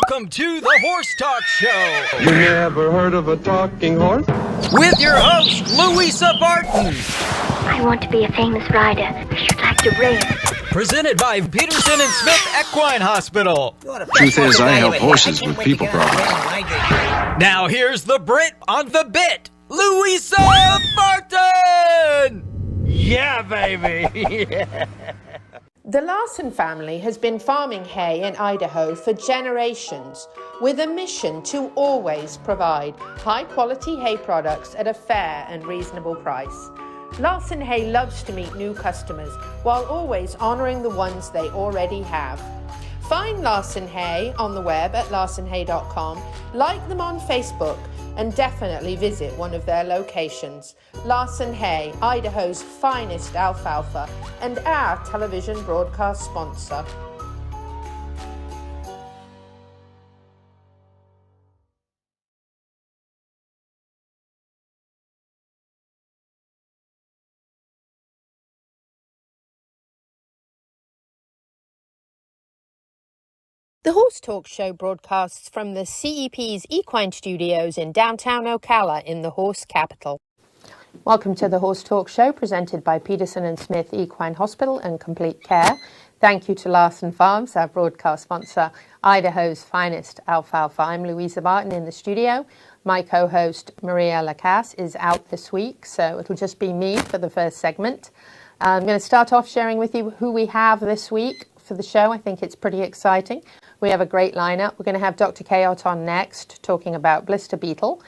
Welcome to the Horse Talk Show. You never heard of a talking horse? With your host, Louisa Barton. I want to be a famous rider. I should like to race. Presented by Peterson and Smith Equine Hospital. Truth is, I help horses with people problems. Now here's the Brit on the bit, Louisa Barton. Yeah, baby. The Larson family has been farming hay in Idaho for generations with a mission to always provide high-quality hay products at a fair and reasonable price. Larson Hay loves to meet new customers while always honoring the ones they already have. Find Larson Hay on the web at larsonhay.com, like them on Facebook, and definitely visit one of their locations. Larson Hay, Idaho's finest alfalfa, and our television broadcast sponsor. The Horse Talk Show broadcasts from the CEP's Equine Studios in downtown Ocala in the horse capital. Welcome to the Horse Talk Show, presented by Peterson and Smith Equine Hospital and Complete Care. Thank you to Larson Farms, our broadcast sponsor, Idaho's finest alfalfa. I'm Louisa Barton in the studio. My co-host, Maria Lacasse, is out this week, so it'll just be me for the first segment. I'm going to start off sharing with you who we have this week for the show. I think it's pretty exciting. We have a great lineup. We're going to have Dr. Cayot on next, talking about Blister Beetle.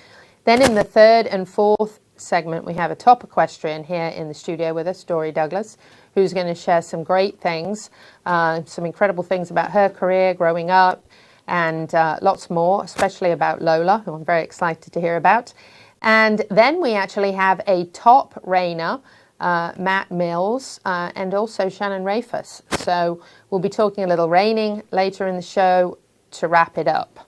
Then in the third and fourth segment, we have a top equestrian here in the studio with us, Dorrie Douglas, who's going to share some great things, some incredible things about her career growing up, and lots more, especially about Lola, who I'm very excited to hear about. And then we actually have a top reiner, Matt Mills, and also Shannon Rafacz. So we'll be talking a little reining later in the show to wrap it up.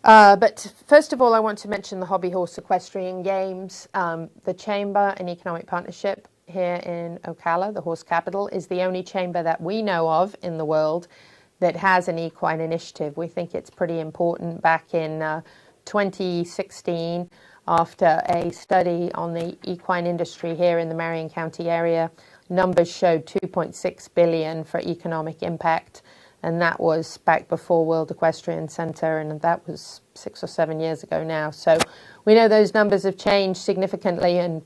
But first of all, I want to mention the Hobby Horse Equestrian Games. The Chamber and Economic Partnership here in Ocala, the horse capital, is the only chamber that we know of in the world that has an equine initiative. We think it's pretty important. Back in 2016, after a study on the equine industry here in the Marion County area, numbers showed $2.6 billion for economic impact, and that was back before World Equestrian Center, and that was 6 or 7 years ago now. So we know those numbers have changed significantly and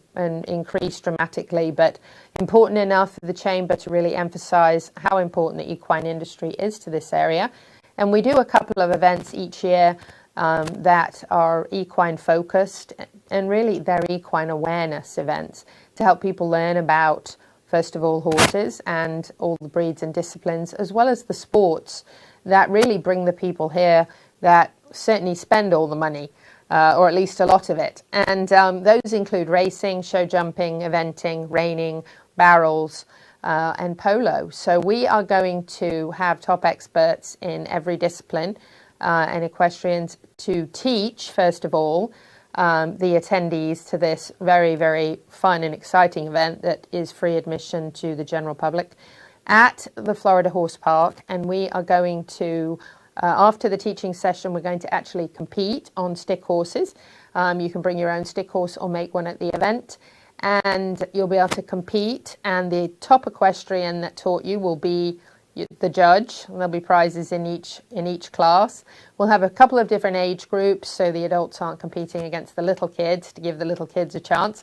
increased dramatically, but important enough for the Chamber to really emphasize how important the equine industry is to this area. And we do a couple of events each year that are equine focused, and really they're equine awareness events to help people learn about, first of all, horses and all the breeds and disciplines, as well as the sports that really bring the people here that certainly spend all the money, or at least a lot of it. And those include racing, show jumping, eventing, reining, barrels, and polo. So we are going to have top experts in every discipline and equestrians to teach, first of all, the attendees to this very, very fun and exciting event that is free admission to the general public at the Florida Horse Park. And we are going to, after the teaching session, we're going to actually compete on stick horses. You can bring your own stick horse or make one at the event, and you'll be able to compete. And the top equestrian that taught you will be the judge, and there'll be prizes in each class. We'll have a couple of different age groups, so the adults aren't competing against the little kids, to give the little kids a chance.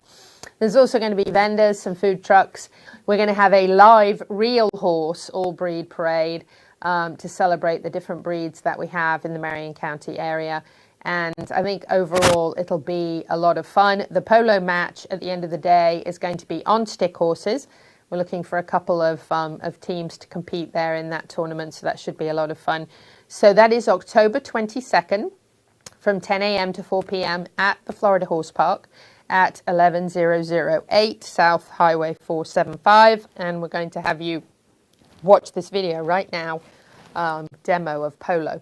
There's also going to be vendors, some food trucks. We're going to have a live real horse all breed parade to celebrate the different breeds that we have in the Marion County area. And I think overall it'll be a lot of fun. The polo match at the end of the day is going to be on stick horses. We're looking for a couple of teams to compete there in that tournament, so that should be a lot of fun. So that is October 22nd from 10 a.m. to 4 p.m. at the Florida Horse Park at 11008 South Highway 475. And we're going to have you watch this video right now, demo of polo.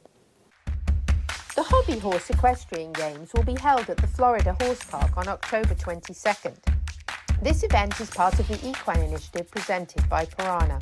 The Hobby Horse Equestrian Games will be held at the Florida Horse Park on October 22nd. This event is part of the Equine Initiative presented by Piranha,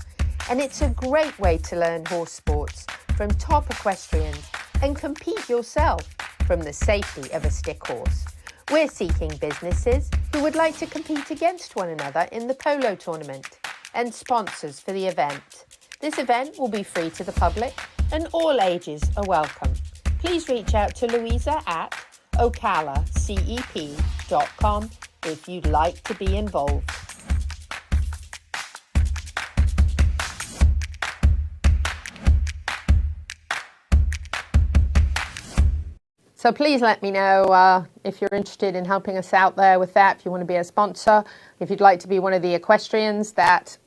and it's a great way to learn horse sports from top equestrians and compete yourself from the safety of a stick horse. We're seeking businesses who would like to compete against one another in the polo tournament and sponsors for the event. This event will be free to the public and all ages are welcome. Please reach out to Louisa at ocalacep.com if you'd like to be involved. So please let me know if you're interested in helping us out there with that, if you want to be a sponsor, if you'd like to be one of the equestrians that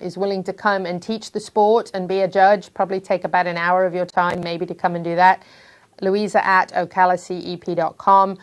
is willing to come and teach the sport and be a judge, probably take about an hour of your time maybe to come and do that. Louisa at ocalacep.com.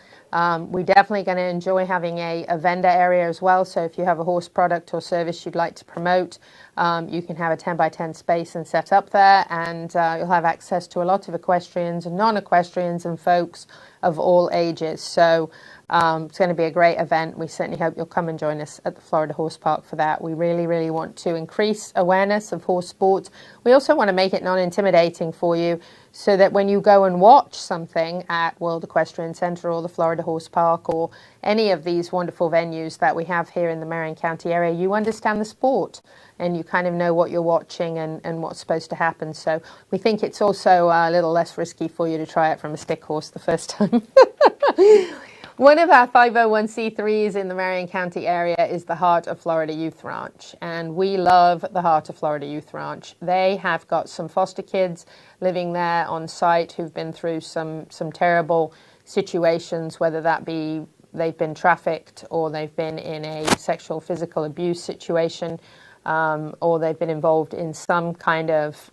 We're definitely going to enjoy having a vendor area as well. So if you have a horse product or service you'd like to promote, you can have a 10 by 10 space and set up there, and you'll have access to a lot of equestrians and non-equestrians and folks of all ages. So it's going to be a great event. We certainly hope you'll come and join us at the Florida Horse Park for that. We really, really want to increase awareness of horse sport. We also want to make it non-intimidating for you so that when you go and watch something at World Equestrian Center or the Florida Horse Park or any of these wonderful venues that we have here in the Marion County area, you understand the sport and you kind of know what you're watching and what's supposed to happen. So we think it's also a little less risky for you to try it from a stick horse the first time. One of our 501c3s in the Marion County area is the Heart of Florida Youth Ranch, and we love the Heart of Florida Youth Ranch. They have got some foster kids living there on site who've been through some terrible situations, whether that be they've been trafficked or they've been in a sexual physical abuse situation, or they've been involved in some kind of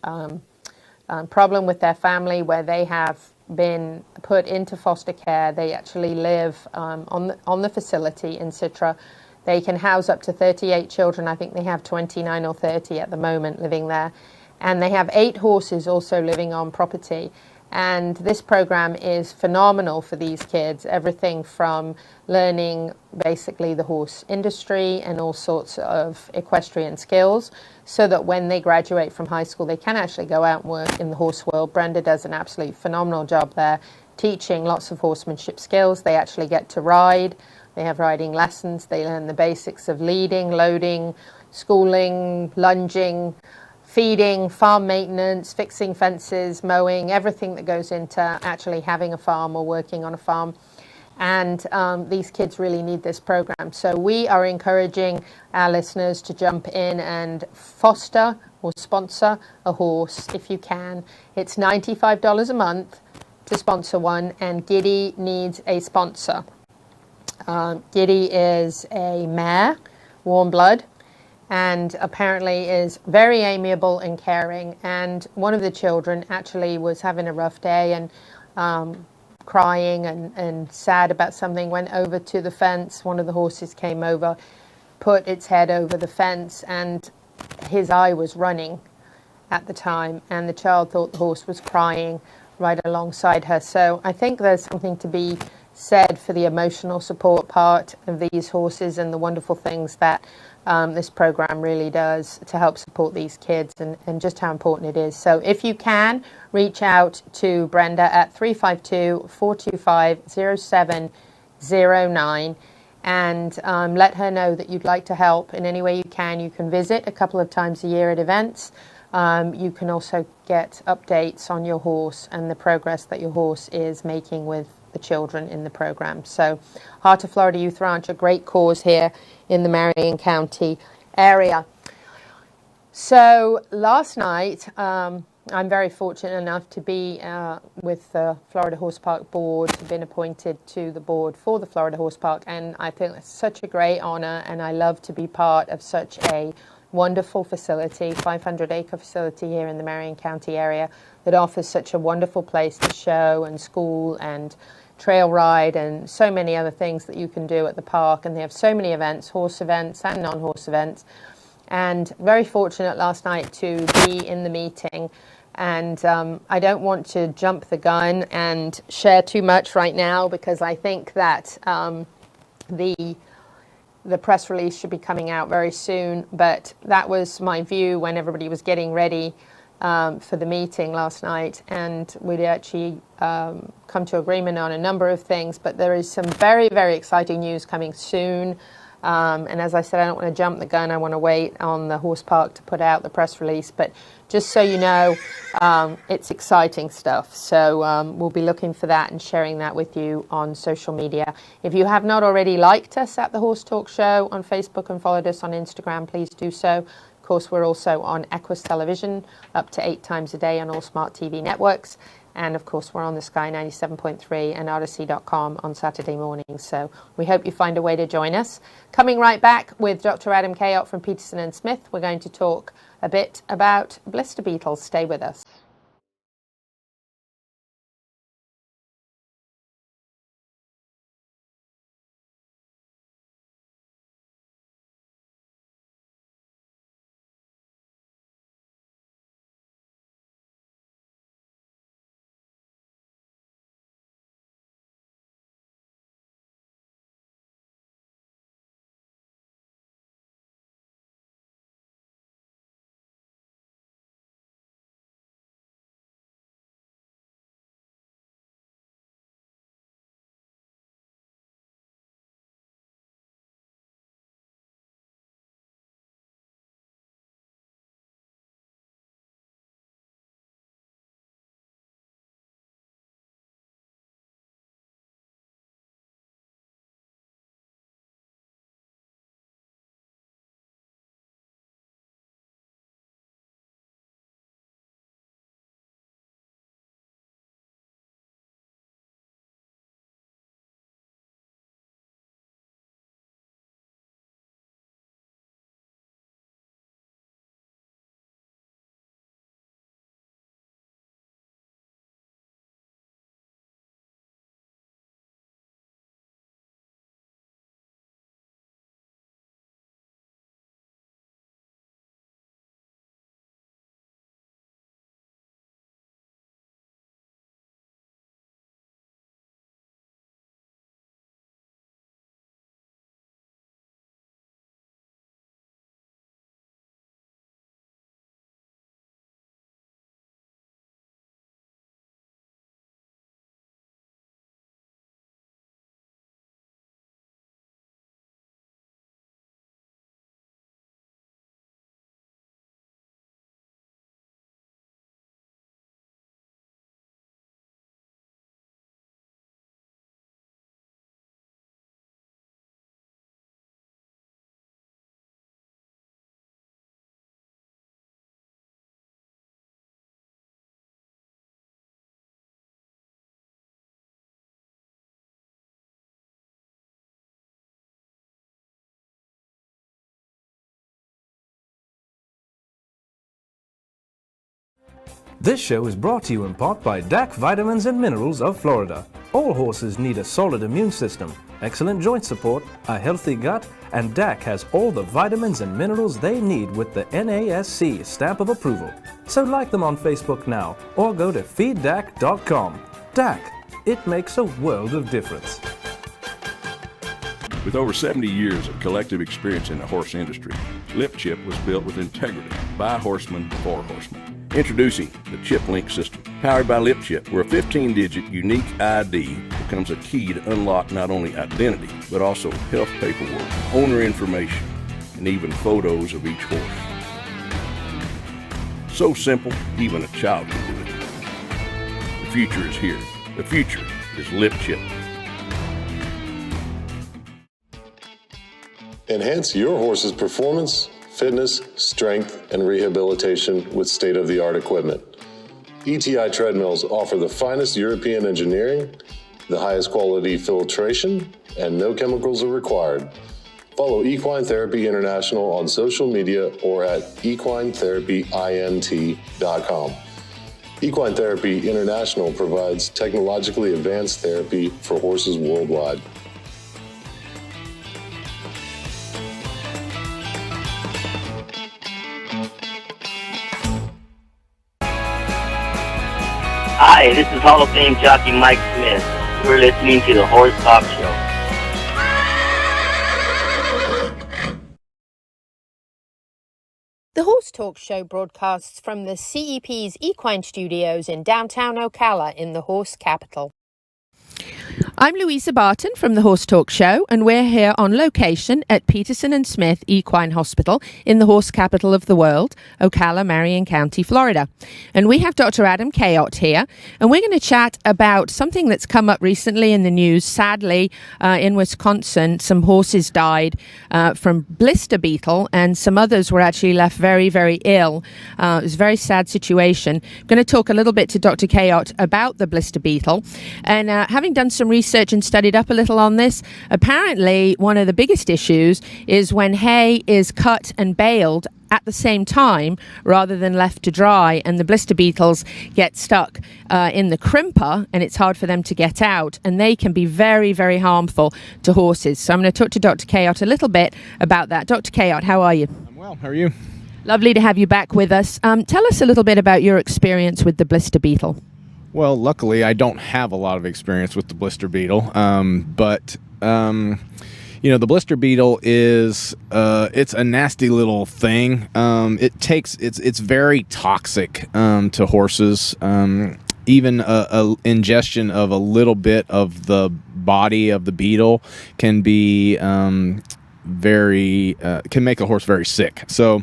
problem with their family where they have been put into foster care. They actually live on the facility in Citra. They can house up to 38 children. I think they have 29 or 30 at the moment living there. And they have 8 horses also living on property. And this program is phenomenal for these kids. Everything from learning basically the horse industry and all sorts of equestrian skills so that when they graduate from high school, they can actually go out and work in the horse world. Brenda does an absolutely phenomenal job there, teaching lots of horsemanship skills. They actually get to ride. They have riding lessons. They learn the basics of leading, loading, schooling, lunging, feeding, farm maintenance, fixing fences, mowing, everything that goes into actually having a farm or working on a farm. And these kids really need this program. So we are encouraging our listeners to jump in and foster or sponsor a horse if you can. It's $95 a month to sponsor one, and Giddy needs a sponsor. Giddy is a mare, warm blood, and apparently is very amiable and caring. And one of the children actually was having a rough day and crying and sad about something, went over to the fence. One of the horses came over, put its head over the fence, and his eye was running at the time, and the child thought the horse was crying right alongside her. So I think there's something to be said for the emotional support part of these horses and the wonderful things that this program really does to help support these kids, and just how important it is. So if you can, reach out to Brenda at 352-425-0709 and let her know that you'd like to help in any way you can. You can visit a couple of times a year at events. You can also get updates on your horse and the progress that your horse is making with the children in the program. So Heart of Florida Youth Ranch, a great cause here in the Marion County area. So last night, I'm very fortunate enough to be with the Florida Horse Park Board, been appointed to the board for the Florida Horse Park, and I think it's such a great honor, and I love to be part of such a wonderful facility, 500-acre facility here in the Marion County area that offers such a wonderful place to show and school and trail ride and so many other things that you can do at the park. And they have so many events, horse events and non-horse events. And very fortunate last night to be in the meeting. And I don't want to jump the gun and share too much right now, because I think that the press release should be coming out very soon. But that was my view when everybody was getting ready for the meeting last night, and we'd actually come to agreement on a number of things, but there is some very, very exciting news coming soon. And as I said, I don't want to jump the gun. I want to wait on the horse park to put out the press release. But just so you know, it's exciting stuff. So we'll be looking for that and sharing that with you on social media. If you have not already liked us at the Horse Talk Show on Facebook and followed us on Instagram, please do so. Of course, we're also on Equus Television up to 8 times a day on all smart TV networks. And, of course, we're on the Sky 97.3 and Odyssey.com on Saturday mornings. So we hope you find a way to join us. Coming right back with Dr. Adam Cayot from Peterson and Smith, we're going to talk a bit about blister beetles. Stay with us. This show is brought to you in part by DAC Vitamins and Minerals of Florida. All horses need a solid immune system, excellent joint support, a healthy gut, and DAC has all the vitamins and minerals they need with the NASC stamp of approval. So like them on Facebook now or go to feeddac.com. DAC, it makes a world of difference. With over 70 years of collective experience in the horse industry, Lip Chip was built with integrity by horsemen for horsemen. Introducing the Chip Link system, powered by Lip Chip, where a 15-digit unique ID becomes a key to unlock not only identity, but also health paperwork, owner information, and even photos of each horse. So simple, even a child can do it. The future is here. The future is Lip Chip. Enhance your horse's performance, fitness, strength, and rehabilitation with state-of-the-art equipment. ETI treadmills offer the finest European engineering, the highest quality filtration, and no chemicals are required. Follow Equine Therapy International on social media or at equinetherapyint.com. Equine Therapy International provides technologically advanced therapy for horses worldwide. Hi, this is Hall of Fame jockey Mike Smith. You're listening to the Horse Talk Show. The Horse Talk Show broadcasts from the CEP's Equine Studios in downtown Ocala in the horse capital. I'm Louisa Barton from the Horse Talk Show, and we're here on location at Peterson and Smith Equine Hospital in the horse capital of the world, Ocala, Marion County, Florida. And we have Dr. Adam Cayot here, and we're going to chat about something that's come up recently in the news. Sadly, in Wisconsin, some horses died from Blister Beetle, and some others were actually left very, very ill. It was a very sad situation. I'm going to talk a little bit to Dr. Cayot about the Blister Beetle, and having done some research and studied up a little on this, apparently one of the biggest issues is when hay is cut and baled at the same time rather than left to dry, and the blister beetles get stuck in the crimper, and it's hard for them to get out, and they can be very, very harmful to horses. So I'm going to talk to Dr. Cayot a little bit about that. Dr. Cayot, how are you? I'm well. How are you? Lovely to have you back with us. Tell us a little bit about your experience with the blister beetle. Well, luckily, I don't have a lot of experience with the blister beetle, but the blister beetle is it's a nasty little thing. It's very toxic to horses. Even a ingestion of a little bit of the body of the beetle can be can make a horse very sick. So.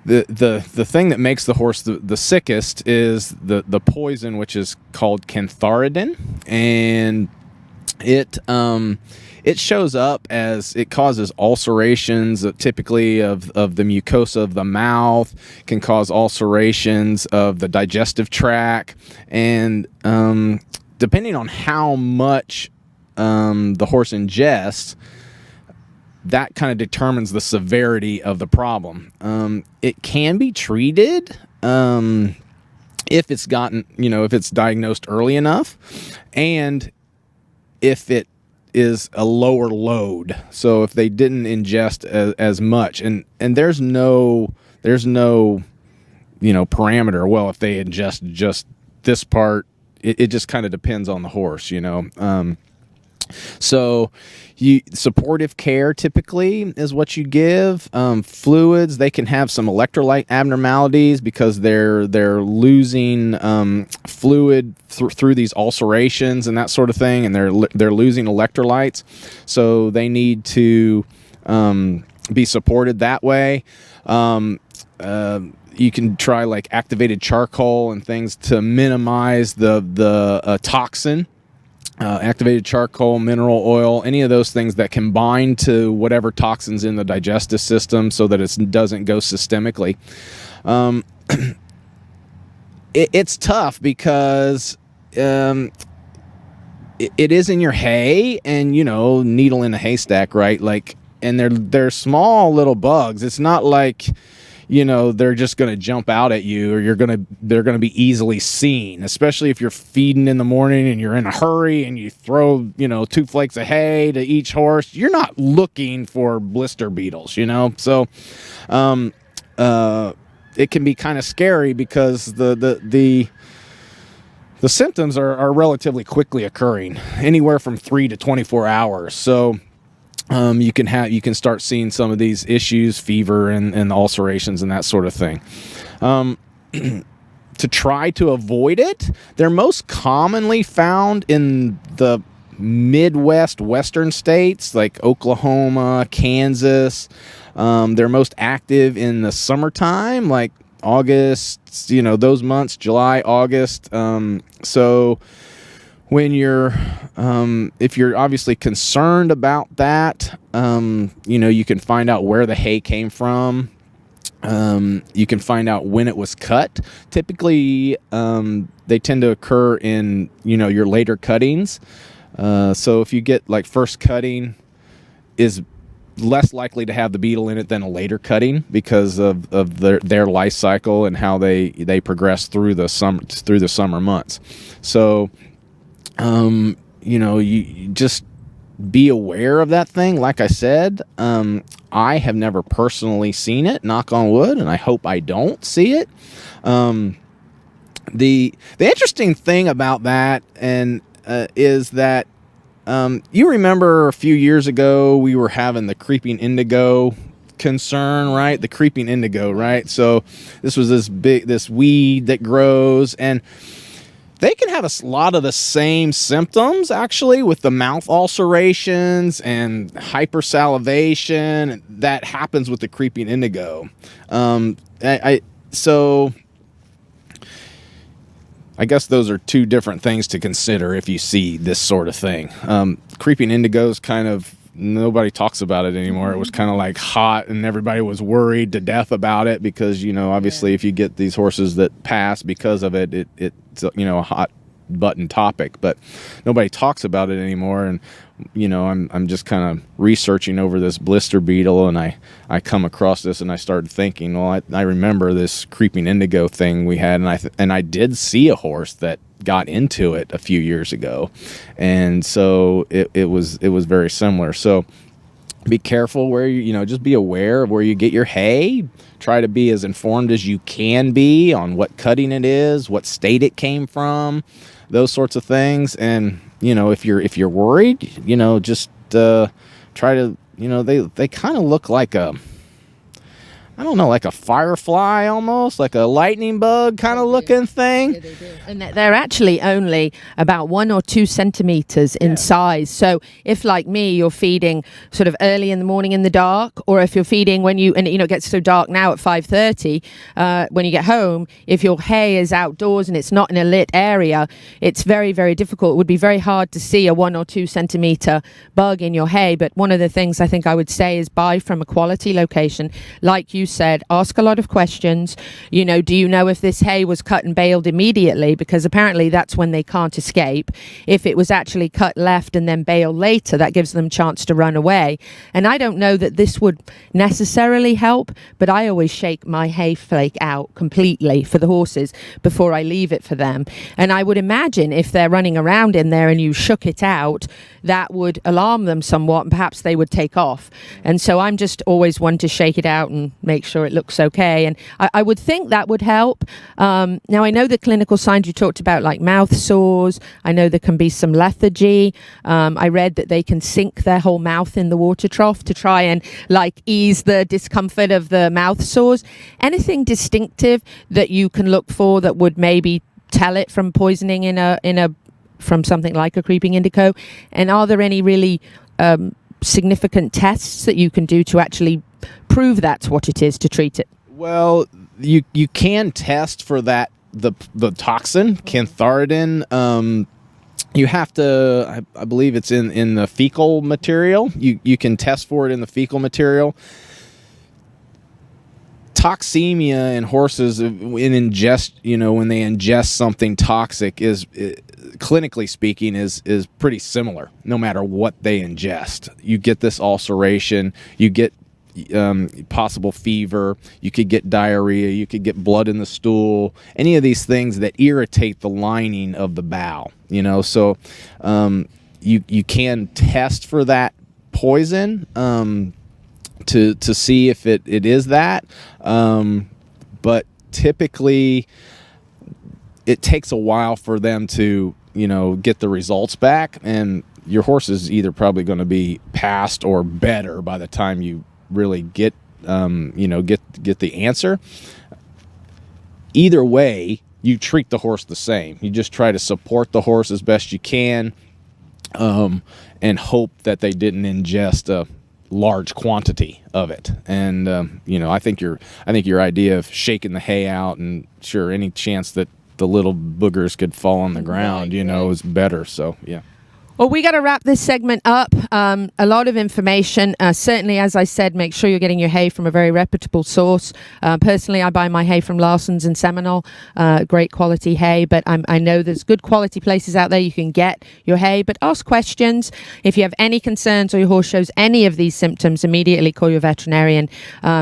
The thing that makes the horse the sickest is the poison, which is called cantharidin, and it shows up as it causes ulcerations, typically of the mucosa of the mouth, can cause ulcerations of the digestive tract, and depending on how much the horse ingests, that kind of determines the severity of the problem. It can be treated if it's if it's diagnosed early enough, and if it is a lower load. So if they didn't ingest as much, and there's no parameter. Well, if they ingest just this part, it just kind of depends on the horse, So supportive care typically is what you give. Fluids, they can have some electrolyte abnormalities because they're losing fluid through these ulcerations and that sort of thing, and they're losing electrolytes, so they need to be supported that way. You can try like activated charcoal and things to minimize the toxin. Activated charcoal, mineral oil, any of those things that can bind to whatever toxins in the digestive system so that it doesn't go systemically. It's tough because it is in your hay, and needle in a haystack, right? Like, and they're small little bugs. It's not like they're just going to jump out at you, or they're going to be easily seen, especially if you're feeding in the morning and you're in a hurry and you throw, 2 flakes of hay to each horse. You're not looking for blister beetles, So, it can be kind of scary because the symptoms are relatively quickly occurring, anywhere from 3 to 24 hours. So, you can start seeing some of these issues, fever and ulcerations and that sort of thing. To try to avoid it, they're most commonly found in the Midwest, Western states like Oklahoma, Kansas. They're most active in the summertime, like August, those months, July, August. So when if you're obviously concerned about that, you can find out where the hay came from. You can find out when it was cut. Typically, they tend to occur in, your later cuttings. So if you get like first cutting is less likely to have the beetle in it than a later cutting because of their life cycle and how they progress through the summer months. So, you just be aware of that thing. Like I said, I have never personally seen it, knock on wood, and I hope I don't see it. The interesting thing about that is that you remember a few years ago we were having the creeping indigo concern, right? The creeping indigo, right? So this was this weed that grows, and they can have a lot of the same symptoms, actually, with the mouth ulcerations and hypersalivation that happens with the creeping indigo. So I guess those are two different things to consider if you see this sort of thing. Creeping indigo is kind of, nobody talks about it anymore. It was kind of like hot, and everybody was worried to death about it because, obviously if you get these horses that pass because of it, it's a hot button topic, but nobody talks about it anymore. And I'm just kind of researching over this blister beetle, and I come across this, and I started thinking, well, I remember this creeping indigo thing we had, and I did see a horse that got into it a few years ago, and so it was very similar. So be careful where just be aware of where you get your hay. Try to be as informed as you can be on what cutting it is, what state it came from, those sorts of things. And if you're worried, just try to, they kind of look like like a firefly, almost like a lightning bug kind of looking thing. Yeah, they do. And they're actually only about 1 or 2 centimeters in size. So if, like me, you're feeding sort of early in the morning in the dark, or if you're feeding it gets so dark now at 5:30 when you get home, if your hay is outdoors and it's not in a lit area, it's very, very difficult. It would be very hard to see a 1 or 2 centimeter bug in your hay. But one of the things I think I would say is buy from a quality location. Like you said, ask a lot of questions. Do you know if this hay was cut and baled immediately? Because apparently that's when they can't escape. If it was actually cut left and then baled later, that gives them a chance to run away. And I don't know that this would necessarily help, but I always shake my hay flake out completely for the horses before I leave it for them. And I would imagine if they're running around in there and you shook it out, that would alarm them somewhat, and perhaps they would take off. And so I'm just always one to shake it out and make sure it looks okay. And I would think that would help. Now, I know the clinical signs you talked about, like mouth sores. I know there can be some lethargy. I read that they can sink their whole mouth in the water trough to try and ease the discomfort of the mouth sores. Anything distinctive that you can look for that would maybe tell it from poisoning from something like a creeping indigo? And are there any really significant tests that you can do to actually prove that's what it is to treat it? Well, you can test for that, the toxin cantharidin. You have to, I believe it's in the fecal material. You can test for it in the fecal material. Toxemia in horses when they ingest something toxic is, clinically speaking, is pretty similar no matter what they ingest. You get this ulceration, you get possible fever, you could get diarrhea, you could get blood in the stool, any of these things that irritate the lining of the bowel, so you can test for that poison to see if it is that, but typically it takes a while for them to get the results back, and your horse is either probably going to be past or better by the time you really get the answer. Either way, you treat the horse the same. You just try to support the horse as best you can, and hope that they didn't ingest a large quantity of it. And I think your idea of shaking the hay out, and sure, any chance that the little boogers could fall on the ground, is better. So yeah. Well, we got to wrap this segment up. A lot of information. Certainly, as I said, make sure you're getting your hay from a very reputable source. Personally, I buy my hay from Larson's in Seminole. Great quality hay, but I know there's good quality places out there you can get your hay. But ask questions. If you have any concerns or your horse shows any of these symptoms, immediately call your veterinarian,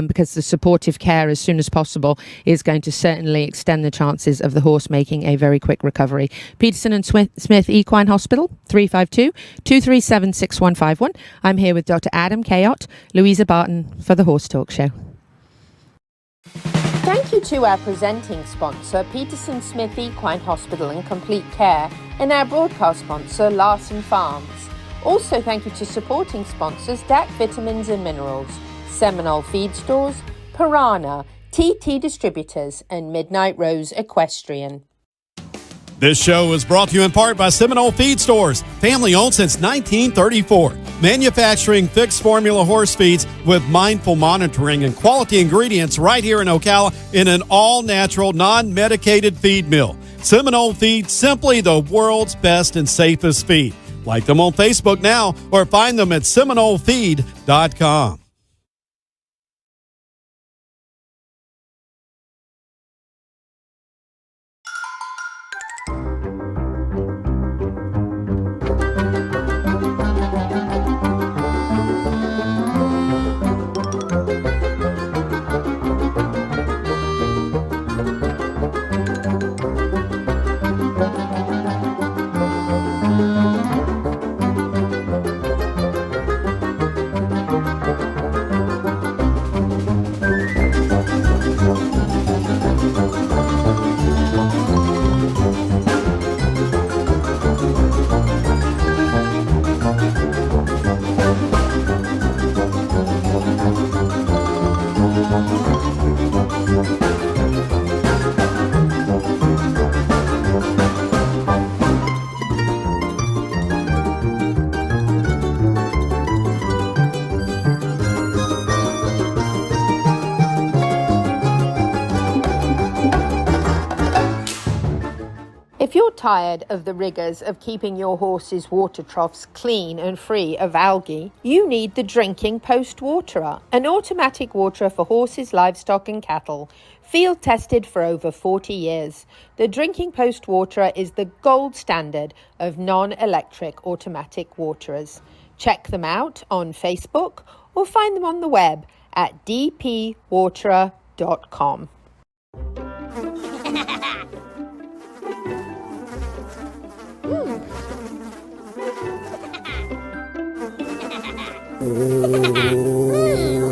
because the supportive care as soon as possible is going to certainly extend the chances of the horse making a very quick recovery. Peterson and Smith Equine Hospital, 352-237-6151. I'm here with Dr. Adam Cayot, Louisa Barton for the Horse Talk Show. Thank you to our presenting sponsor, Peterson Smith Equine Hospital and Complete Care, and our broadcast sponsor, Larson Farms. Also, thank you to supporting sponsors, DAC Vitamins and Minerals. Seminole Feed Stores, Piranha, TT Distributors, and Midnight Rose Equestrian. This show is brought to you in part by Seminole Feed Stores, family owned since 1934. Manufacturing fixed formula horse feeds with mindful monitoring and quality ingredients right here in Ocala in an all-natural, non-medicated feed mill. Seminole Feed, simply the world's best and safest feed. Like them on Facebook now or find them at SeminoleFeed.com. If you're tired of the rigors of keeping your horse's water troughs clean and free of algae, you need the Drinking Post Waterer, an automatic waterer for horses, livestock and cattle. Field tested for over 40 years. The Drinking Post Waterer is the gold standard of non-electric automatic waterers. Check them out on Facebook or find them on the web at dpwaterer.com.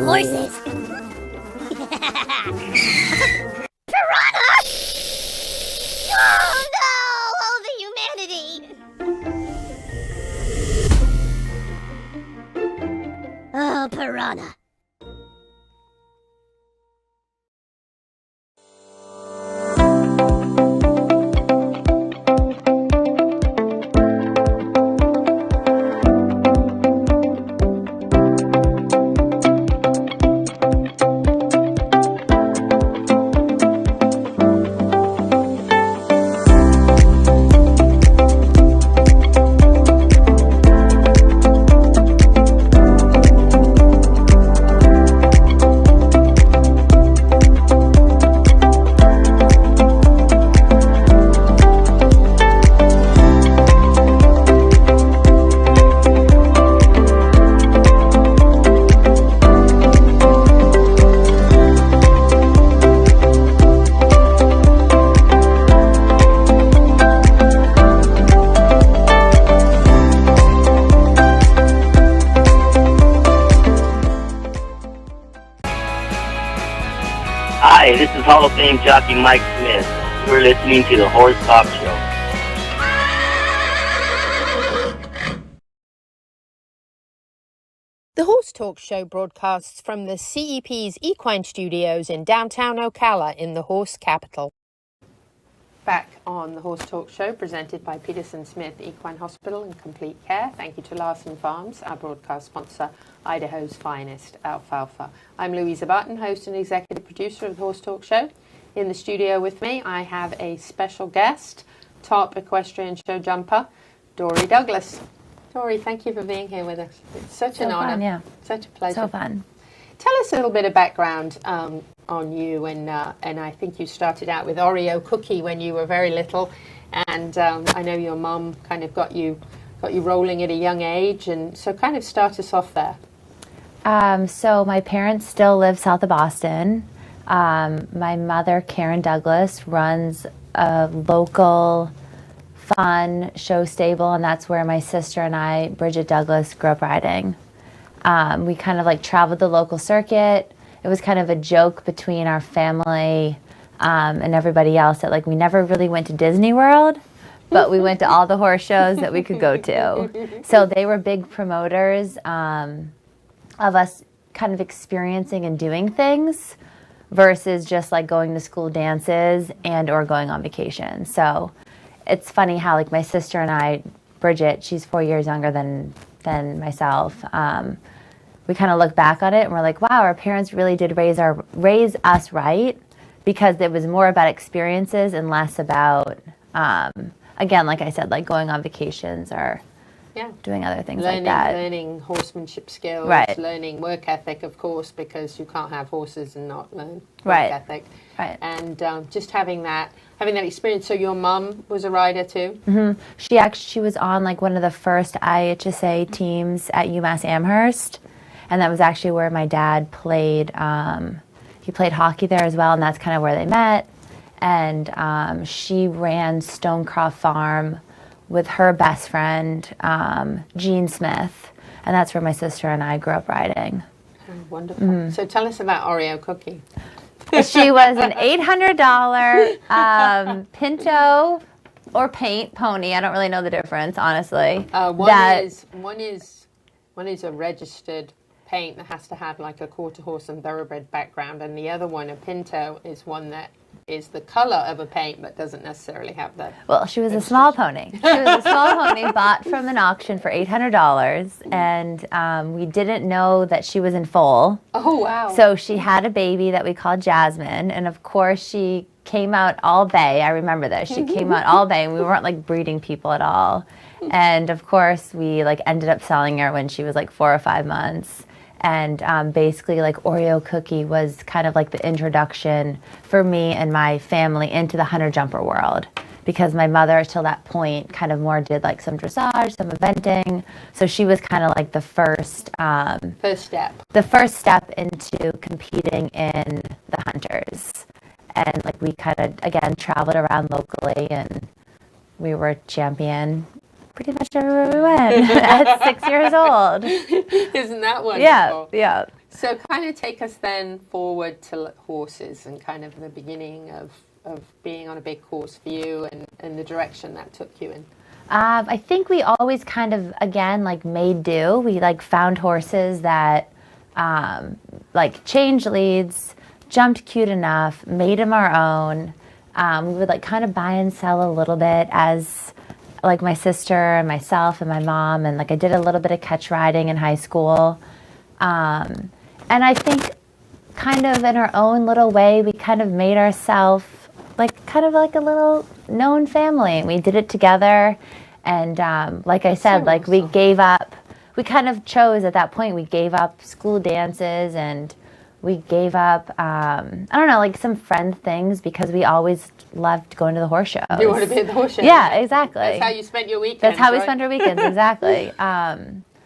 Horses. Piranha! Oh no! Oh, the humanity! Oh, piranha. Hi, this is Hall of Fame jockey Mike Smith. You're listening to the Horse Talk Show. The Horse Talk Show broadcasts from the CEP's Equine Studios in downtown Ocala in the horse capital. Back on the Horse Talk Show, presented by Peterson Smith Equine Hospital and Complete Care. Thank you to Larson Farms, our broadcast sponsor, Idaho's finest alfalfa. I'm Louisa Barton, host and executive producer of the Horse Talk Show. In the studio with me, I have a special guest, top equestrian show jumper, Dorrie Douglas. Dorrie, thank you for being here with us. It's such an honor. Yeah. Such a pleasure. So fun. Tell us a little bit of background on you, and I think you started out with Oreo Cookie when you were very little, and I know your mum kind of got you rolling at a young age, and so kind of start us off there. So my parents still live south of Boston. My mother, Karen Douglas, runs a local fun show stable, and that's where my sister and I, Bridget Douglas, grew up riding. We kind of like traveled the local circuit. It was kind of a joke between our family and everybody else that like we never really went to Disney World, but we went to all the horse shows that we could go to. So they were big promoters of us kind of experiencing and doing things versus just like going to school dances and or going on vacation. So it's funny how like my sister and I, Bridget, she's 4 years younger than myself. We kind of look back on it and we're like, wow, our parents really did raise us right, because it was more about experiences and less about, again, like I said, like going on vacations or doing other things like that. Learning horsemanship skills, right. Learning work ethic, of course, because you can't have horses and not learn work right. ethic. Right. And just having that experience. So your mum was a rider too? Mm-hmm. She was on like one of the first IHSA teams at UMass Amherst, and that was actually where my dad played. He played hockey there as well, and that's kind of where they met. And she ran Stonecroft Farm with her best friend, Jean Smith, and that's where my sister and I grew up riding. Oh, wonderful. So tell us about Oreo Cookie. She was an $800 Pinto or paint pony. I don't really know the difference, honestly. One is a registered paint that has to have like a quarter horse and thoroughbred background, and the other one, a Pinto, is one that is the color of a paint but doesn't necessarily have that. Well, she was a small pony. She was a small pony bought from an auction for $800, and we didn't know that she was in foal. Oh, wow. So she had a baby that we called Jasmine, and of course she came out all bay. I remember this. She came out all bay, and we weren't like breeding people at all. And of course we like ended up selling her when she was like 4 or 5 months. And basically, like, Oreo Cookie was kind of like the introduction for me and my family into the hunter-jumper world, because my mother, till that point, kind of more did like some dressage, some eventing. So she was kind of like the first step. The first step into competing in the hunters. And like we kind of, again, traveled around locally, and we were champion pretty much everywhere we went at 6 years old. Isn't that wonderful? Yeah. So kind of take us then forward to horses and kind of the beginning of being on a big horse for you and the direction that took you in. I think we always kind of, again, like made do. We like found horses that like changed leads, jumped cute enough, made them our own. We would like kind of buy and sell a little bit as like my sister and myself and my mom, and like I did a little bit of catch riding in high school. And I think kind of in our own little way, we kind of made ourselves like kind of like a little known family. We did it together. And like I said, like we gave up, we kind of chose at that point, we gave up school dances, and we gave up, I don't know, like some friend things, because we always loved going to the horse shows. You want to be at the horse shows? Yeah, exactly. That's how you spent your weekends. That's how we right? spent our weekends, exactly.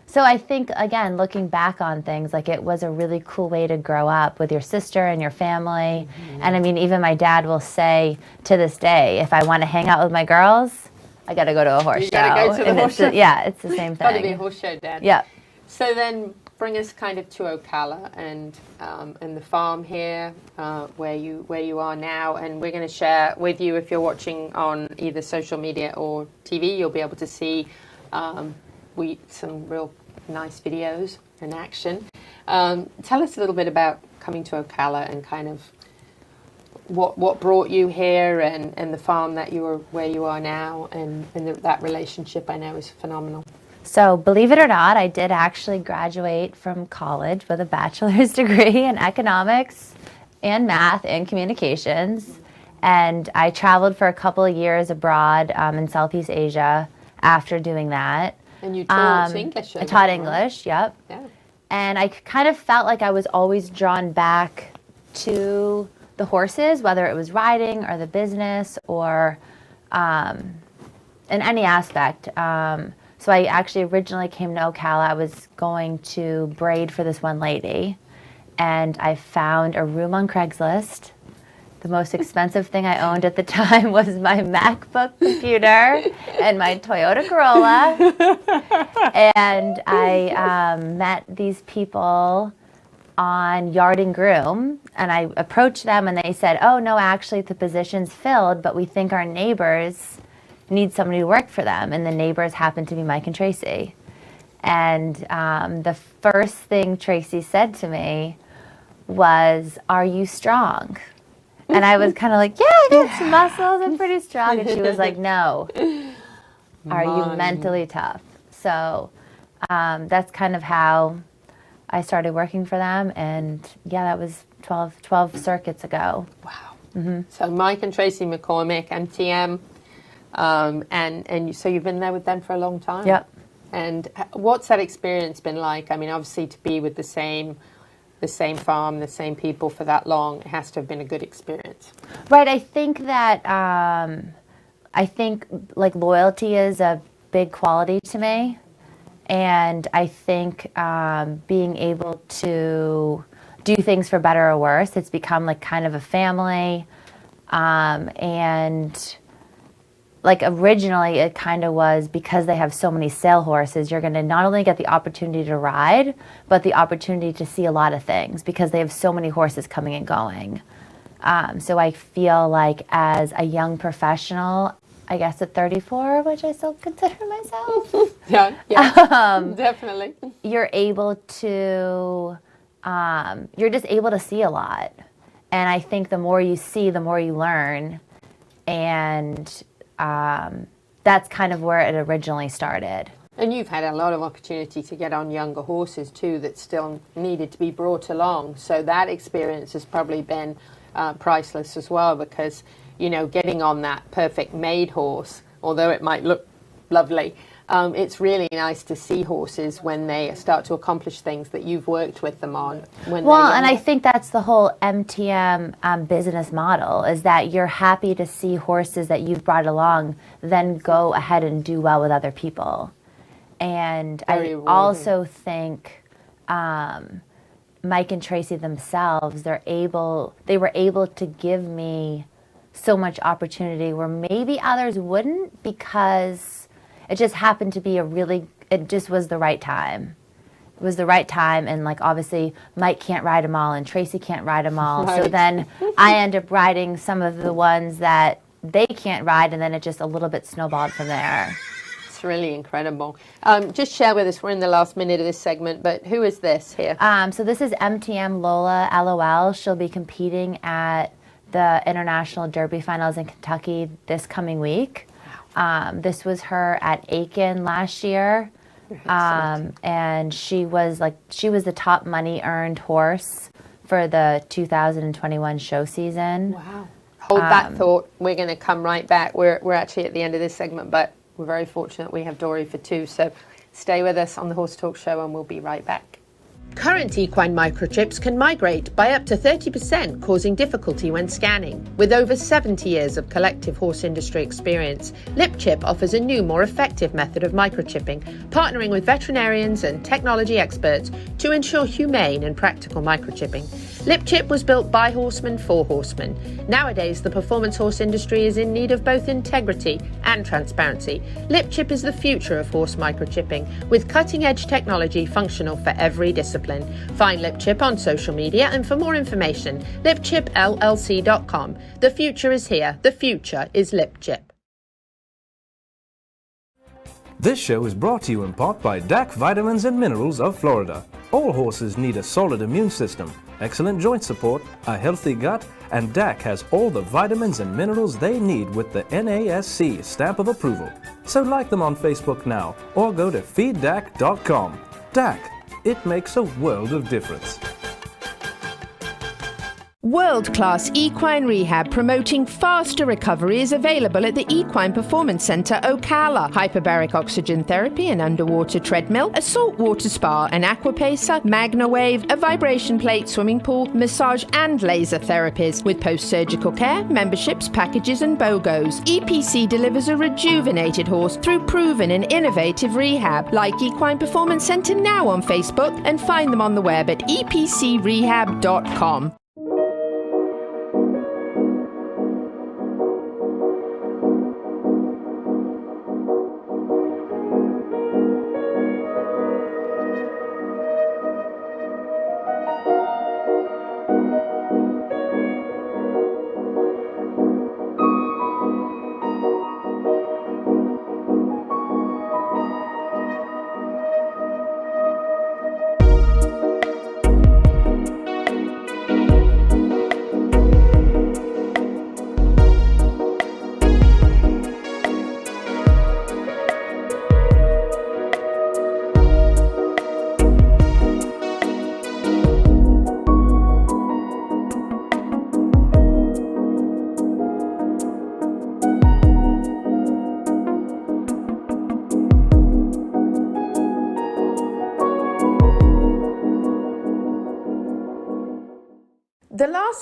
So I think, again, looking back on things, like it was a really cool way to grow up with your sister and your family. Mm-hmm. And I mean, even my dad will say to this day, if I want to hang out with my girls, I got to go to a horse show. You got to go to the horse show? Yeah, it's the same thing. Got to be a horse show, Dad. Yeah. So then bring us kind of to Ocala and the farm here, where you are now, and we're going to share with you, if you're watching on either social media or TV, you'll be able to see some real nice videos in action. Tell us a little bit about coming to Ocala and kind of what brought you here, and the farm that where you are now, and that relationship I know is phenomenal. So believe it or not, I did actually graduate from college with a bachelor's degree in economics and math and communications. And I traveled for a couple of years abroad in Southeast Asia after doing that. And you taught English? I taught English, yep. Yeah. And I kind of felt like I was always drawn back to the horses, whether it was riding or the business or in any aspect. So I actually originally came to Ocala. I was going to braid for this one lady, and I found a room on Craigslist. The most expensive thing I owned at the time was my MacBook computer and my Toyota Corolla. And I met these people on Yard and Groom, and I approached them, and they said, oh, no, actually, the position's filled, but we think our neighbors need somebody to work for them. And the neighbors happened to be Mike and Tracy. And the first thing Tracy said to me was, "Are you strong?" And I was kind of like, "Yeah, I got some muscles. I'm pretty strong." And she was like, "No. Are you mentally tough?" So that's kind of how I started working for them. And yeah, that was 12 circuits ago. Wow. So Mike and Tracy McCormick, MTM, and so you've been there with them for a long time? Yep. And what's that experience been like? I mean, obviously to be with the same farm, the same people for that long, it has to have been a good experience. Right. I think that like loyalty is a big quality to me, and I think being able to do things for better or worse, it's become like kind of a family, and like originally it kind of was because they have so many sale horses, you're going to not only get the opportunity to ride, but the opportunity to see a lot of things because they have so many horses coming and going. So I feel like as a young professional, I guess at 34, which I still consider myself. Yeah, definitely. You're able to, you're just able to see a lot. And I think the more you see, the more you learn. And that's kind of where it originally started. And you've had a lot of opportunity to get on younger horses too that still needed to be brought along. So that experience has probably been priceless as well, because, you know, getting on that perfect made horse, although it might look lovely, it's really nice to see horses when they start to accomplish things that you've worked with them on. Well, and I think that's the whole MTM business model, is that you're happy to see horses that you've brought along then go ahead and do well with other people. And I also think Mike and Tracy themselves, they were able to give me so much opportunity where maybe others wouldn't, because it just happened to be it just was the right time. It was the right time, and like obviously Mike can't ride them all and Tracy can't ride them all. Right. So then I end up riding some of the ones that they can't ride, and then it just a little bit snowballed from there. It's really incredible. Just share with us, we're in the last minute of this segment, but who is this here? So this is MTM Lola LOL. She'll be competing at the International Derby Finals in Kentucky this coming week. This was her at Aiken last year, and she was the top money earned horse for the 2021 show season. Wow. Hold that thought. We're going to come right back. We're actually at the end of this segment, but we're very fortunate we have Dorrie for two. So stay with us on the Horse Talk Show, and we'll be right back. Current equine microchips can migrate by up to 30%, causing difficulty when scanning. With over 70 years of collective horse industry experience, LipChip offers a new, more effective method of microchipping, partnering with veterinarians and technology experts to ensure humane and practical microchipping. LipChip was built by horsemen for horsemen. Nowadays, the performance horse industry is in need of both integrity and transparency. LipChip is the future of horse microchipping, with cutting-edge technology functional for every discipline. Find LipChip on social media, and for more information, lipchipllc.com. The future is here. The future is LipChip. This show is brought to you in part by DAC Vitamins and Minerals of Florida. All horses need a solid immune system, excellent joint support, a healthy gut, and DAC has all the vitamins and minerals they need with the NASC stamp of approval. So like them on Facebook now, or go to feeddac.com. DAC, it makes a world of difference. World-class equine rehab promoting faster recovery is available at the Equine Performance Centre Ocala. Hyperbaric oxygen therapy, an underwater treadmill, a saltwater spa, an aquapacer, MagnaWave, a vibration plate, swimming pool, massage and laser therapies. With post-surgical care, memberships, packages and BOGOs, EPC delivers a rejuvenated horse through proven and innovative rehab. Like Equine Performance Centre now on Facebook and find them on the web at epcrehab.com.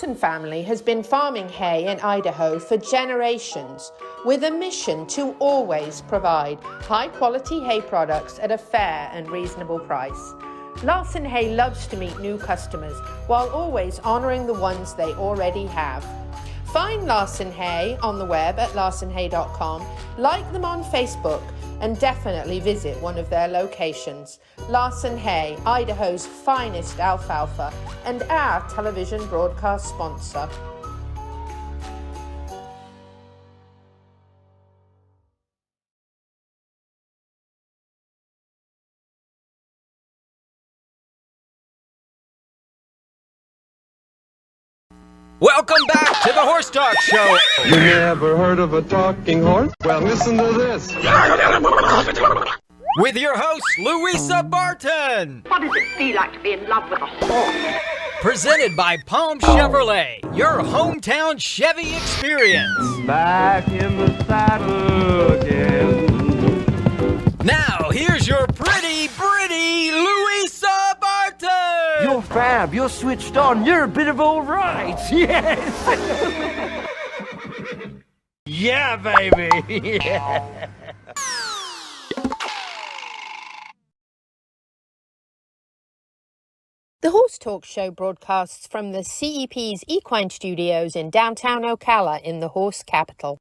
Larson family has been farming hay in Idaho for generations with a mission to always provide high-quality hay products at a fair and reasonable price. Larson Hay loves to meet new customers while always honouring the ones they already have. Find Larson Hay on the web at larsonhay.com, like them on Facebook, and definitely visit one of their locations. Larson Hay, Idaho's finest alfalfa, and our television broadcast sponsor. Welcome back to the Horse Talk Show. You never heard of a talking horse? Well, listen to this. With your host, Louisa Barton. What does it feel like to be in love with a horse? Presented by Palm Chevrolet, your hometown Chevy experience. Back in the saddle again. Now, here's your pretty Louisa Barton. You're fab, you're switched on, you're a bit of all right. Yes. Yeah, baby. Yeah. The Horse Talk Show broadcasts from the CEP's Equine Studios in downtown Ocala in the horse capital.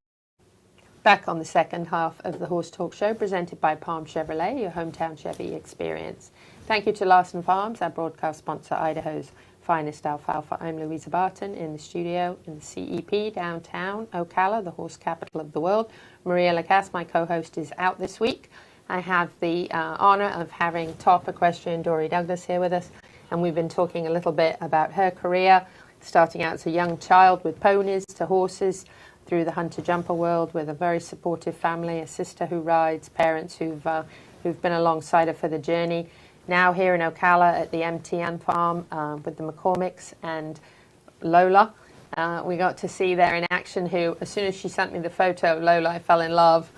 Back on the second half of the Horse Talk Show, presented by Palm Chevrolet, your hometown Chevy experience. Thank you to Larson Farms, our broadcast sponsor, Idaho's finest alfalfa. I'm Louisa Barton in the studio in the CEP, downtown Ocala, the horse capital of the world. Maria Lacasse, my co-host, is out this week. I have the honour of having top equestrian Dorrie Douglas here with us. And we've been talking a little bit about her career, starting out as a young child with ponies to horses, through the hunter-jumper world with a very supportive family, a sister who rides, parents who've been alongside her for the journey. Now here in Ocala at the MTN farm with the McCormicks and Lola. We got to see there in action who, as soon as she sent me the photo of Lola, I fell in love.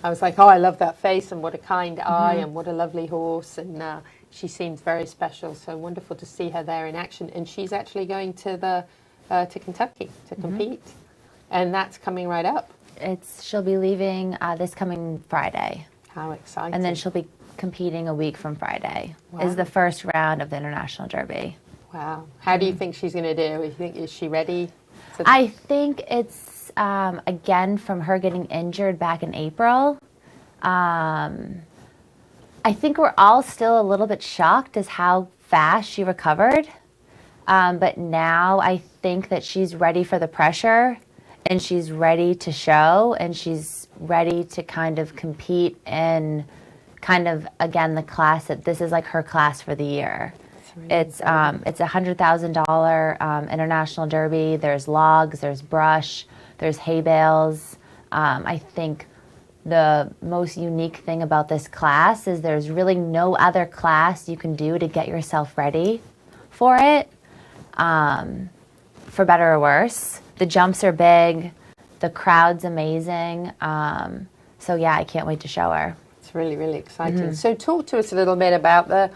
I was like, oh, I love that face and what a kind eye and what a lovely horse. And she seems very special, so wonderful to see her there in action. And she's actually going to Kentucky to compete, and that's coming right up. She'll be leaving this coming Friday. How exciting! And then she'll be competing a week from Friday. Wow. Is the first round of the International Derby. Wow! How do you think she's going to do? Is she ready? I think it's again from her getting injured back in April. I think we're all still a little bit shocked as how fast she recovered. But now I think that she's ready for the pressure and she's ready to show and she's ready to kind of compete in kind of, again, the class that this is like her class for the year. It's $100,000 International Derby. There's logs, there's brush, there's hay bales. I think the most unique thing about this class is there's really no other class you can do to get yourself ready for it, for better or worse. The jumps are big, the crowd's amazing. So yeah, I can't wait to show her. It's really, really exciting. So talk to us a little bit about the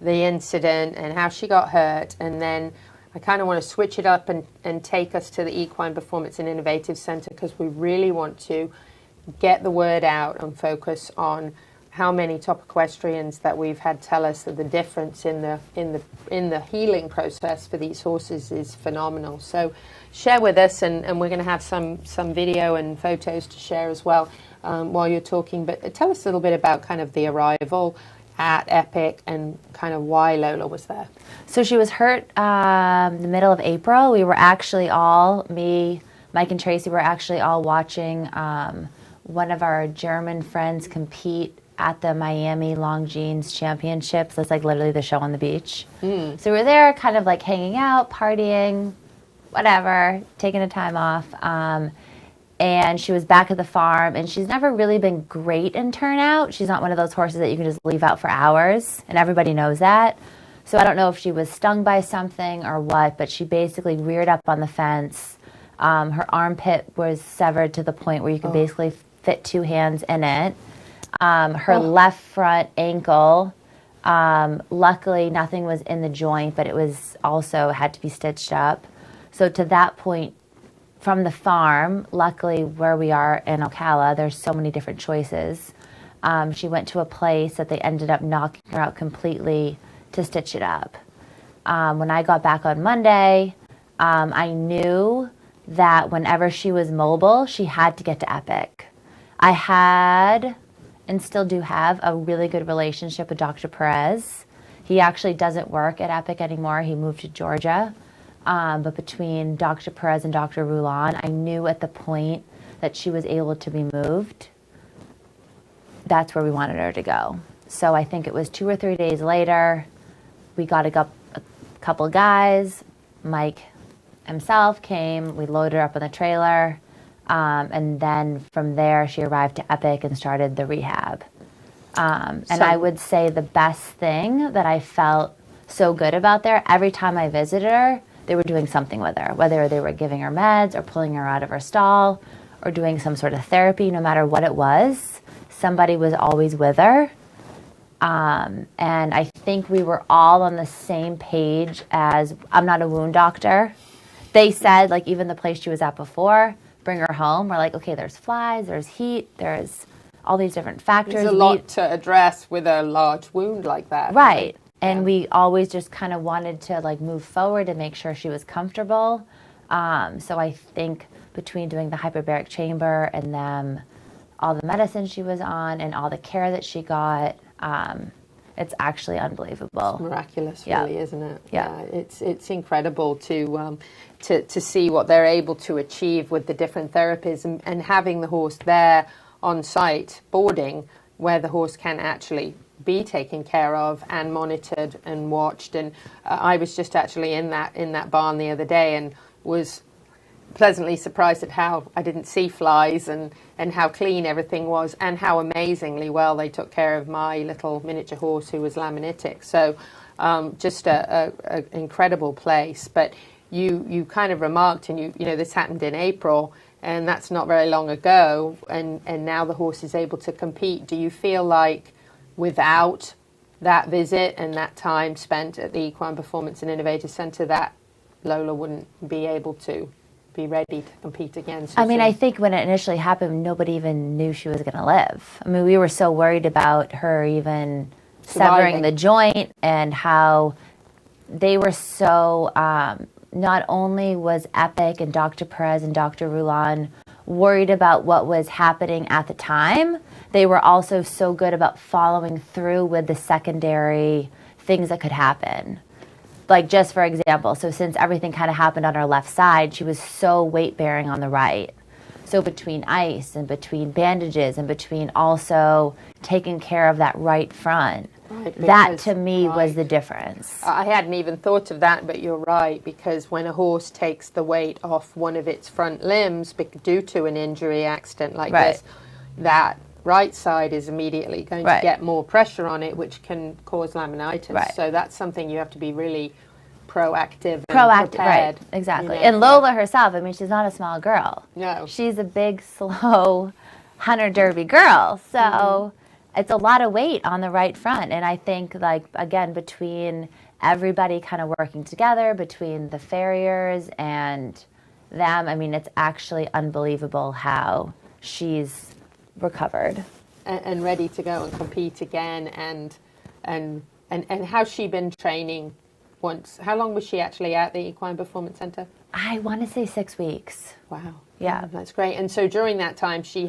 incident and how she got hurt, and then I kind of want to switch it up and take us to the Equine Performance and Innovative Center, because we really want to get the word out and focus on how many top equestrians that we've had tell us that the difference in the healing process for these horses is phenomenal. So share with us, and we're going to have some video and photos to share as well while you're talking. But tell us a little bit about kind of the arrival at Epic and kind of why Lola was there. So she was hurt the middle of April. We were actually all, me, Mike and Tracy were actually all watching one of our German friends compete at the Miami Longines Championships. That's like literally the show on the beach. So we were there kind of like hanging out, partying, whatever, taking a time off. And she was back at the farm, and she's never really been great in turnout. She's not one of those horses that you can just leave out for hours, and everybody knows that. So I don't know if she was stung by something or what, but she basically reared up on the fence. Her armpit was severed to the point where you could basically fit two hands in it. Her left front ankle, luckily nothing was in the joint, but it was also had to be stitched up. So to that point, from the farm, luckily where we are in Ocala, there's so many different choices. She went to a place that they ended up knocking her out completely to stitch it up. When I got back on Monday, I knew that whenever she was mobile, she had to get to Epic. I had, and still do have, a really good relationship with Dr. Perez. He actually doesn't work at Epic anymore. He moved to Georgia. But between Dr. Perez and Dr. Roulan, I knew at the point that she was able to be moved, that's where we wanted her to go. So I think it was 2 or 3 days later, we got a couple guys. Mike himself came, we loaded her up on the trailer, and then from there she arrived to Epic and started the rehab. And I would say the best thing that I felt so good about there, every time I visited her, they were doing something with her, whether they were giving her meds or pulling her out of her stall or doing some sort of therapy. No matter what it was, somebody was always with her. And I think we were all on the same page as, I'm not a wound doctor. They said, like, even the place she was at before, bring her home. We're like, okay, there's flies, there's heat, there's all these different factors. There's a lot to address with a large wound like that. Right. And we always just kind of wanted to, like, move forward and make sure she was comfortable. So I think between doing the hyperbaric chamber and then all the medicine she was on and all the care that she got, it's actually unbelievable. It's miraculous, Yeah. really, isn't it? Yeah. It's incredible to see what they're able to achieve with the different therapies and having the horse there on site boarding, where the horse can actually be taken care of and monitored and watched. And I was just actually in that barn the other day and was pleasantly surprised at how I didn't see flies and how clean everything was and how amazingly well they took care of my little miniature horse who was laminitic. So just a incredible place. But you kind of remarked, and you know this happened in April, and that's not very long ago, and now the horse is able to compete. Do you feel like without that visit and that time spent at the Equine Performance and Innovative Centre, that Lola wouldn't be able to be ready to compete again? I mean, I think when it initially happened, nobody even knew she was going to live. I mean, we were so worried about her even severing the joint, and how they were so, not only was Epic and Dr. Perez and Dr. Roulan worried about what was happening at the time, they were also so good about following through with the secondary things that could happen. Like, just for example, so since everything kind of happened on her left side, she was so weight-bearing on the right. So between ice and between bandages and between also taking care of that right front, that to me was the difference. I hadn't even thought of that, but you're right, because when a horse takes the weight off one of its front limbs due to an injury accident like this, that right side is immediately going to get more pressure on it, which can cause laminitis. So that's something you have to be really proactive and prepared. Right, exactly. You know, and Lola herself, I mean, she's not a small girl. No. She's a big, slow hunter derby girl. So it's a lot of weight on the right front. And I think, like, again, between everybody kind of working together, between the farriers and them, I mean, it's actually unbelievable how she's recovered and ready to go and compete again. And how's she been training? How long was she actually at the Equine Performance Centre? I want to say 6 weeks. Wow. Yeah. That's great. And so during that time, she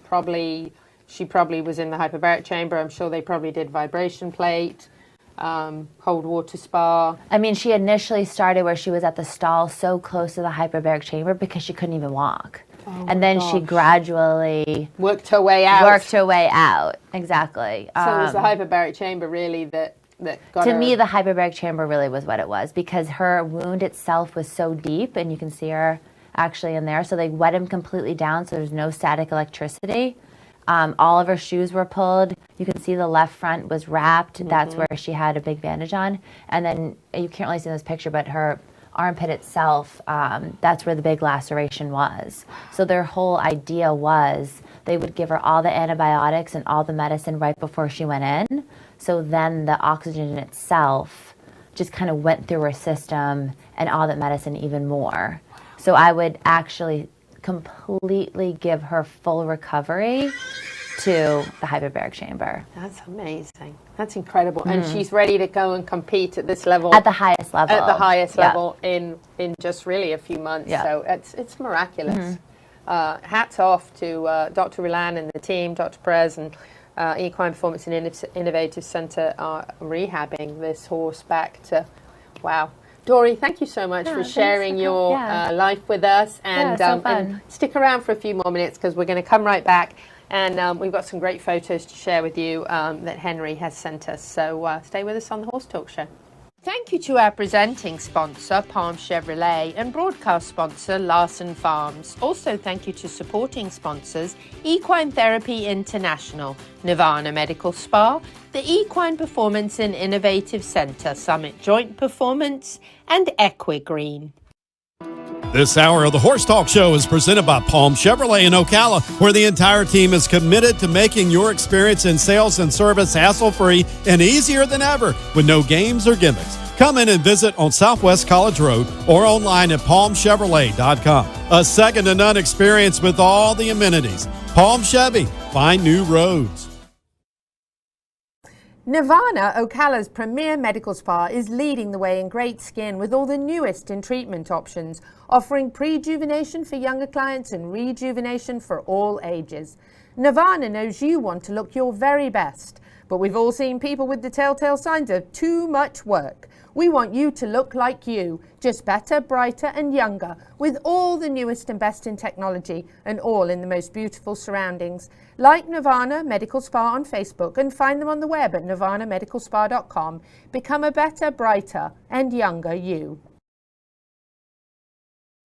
probably was in the hyperbaric chamber. I'm sure they probably did vibration plate, cold water spa. I mean, she initially started where she was at the stall so close to the hyperbaric chamber because she couldn't even walk. And then she gradually worked her way out. Exactly. So it was the hyperbaric chamber really that got to her... me, the hyperbaric chamber really was what it was, because her wound itself was so deep, and you can see her actually in there. So they wet him completely down, so there's no static electricity. All of her shoes were pulled. You can see the left front was wrapped. That's where she had a big bandage on. And then you can't really see in this picture, but her armpit itself, that's where the big laceration was. So their whole idea was they would give her all the antibiotics and all the medicine right before she went in. So then the oxygen itself just kind of went through her system and all that medicine even more. So I would actually completely give her full recovery to the hyperbaric chamber. That's amazing. That's incredible. And she's ready to go and compete at this level. At the highest level. At the highest level in just really a few months. So it's miraculous. Hats off to Dr. Rilan and the team, Dr. Perez and Equine Performance and Innovative Center are rehabbing this horse back to, wow. Dorrie, thank you so much for sharing your life with us. And, and stick around for a few more minutes because we're going to come right back. And we've got some great photos to share with you that Henry has sent us. So stay with us on the Horse Talk Show. Thank you to our presenting sponsor, Palm Chevrolet, and broadcast sponsor, Larson Farms. Also, thank you to supporting sponsors, Equine Therapy International, Nirvana Medical Spa, the Equine Performance and Innovative Center, Summit Joint Performance, and Equestrian. This hour of the Horse Talk Show is presented by Palm Chevrolet in Ocala, where the entire team is committed to making your experience in sales and service hassle-free and easier than ever with no games or gimmicks. Come in and visit on Southwest College Road or online at palmchevrolet.com. A second-to-none experience with all the amenities. Palm Chevy, find new roads. Nirvana, Ocala's premier medical spa, is leading the way in great skin with all the newest in treatment options, offering prejuvenation for younger clients and rejuvenation for all ages. Nirvana knows you want to look your very best, but we've all seen people with the telltale signs of too much work. We want you to look like you, just better, brighter and younger, with all the newest and best in technology and all in the most beautiful surroundings. Like Nirvana Medical Spa on Facebook and find them on the web at nirvanamedicalspa.com. Become a better, brighter and younger you.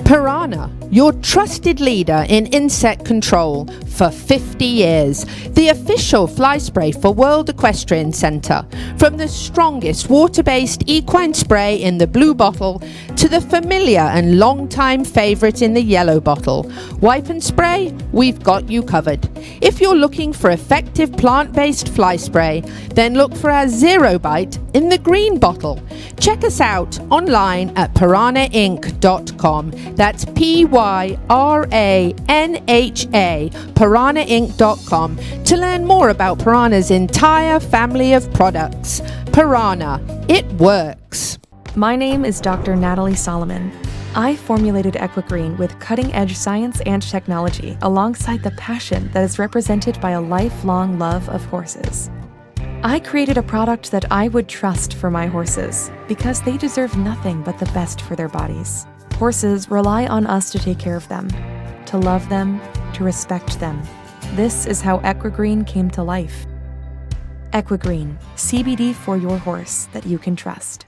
Piranha, your trusted leader in insect control for 50 years. The official fly spray for World Equestrian Center. From the strongest water-based equine spray in the blue bottle to the familiar and long-time favorite in the yellow bottle. Wipe and spray, we've got you covered. If you're looking for effective plant-based fly spray, then look for our Zero Bite in the green bottle. Check us out online at piranhainc.com. That's Pyranha, piranhainc.com, to learn more about Piranha's entire family of products. Piranha, it works. My name is Dr. Natalie Solomon. I formulated Equestrian with cutting-edge science and technology alongside the passion that is represented by a lifelong love of horses. I created a product that I would trust for my horses because they deserve nothing but the best for their bodies. Horses rely on us to take care of them, to love them, to respect them. This is how Equestrian came to life. Equestrian, CBD for your horse that you can trust.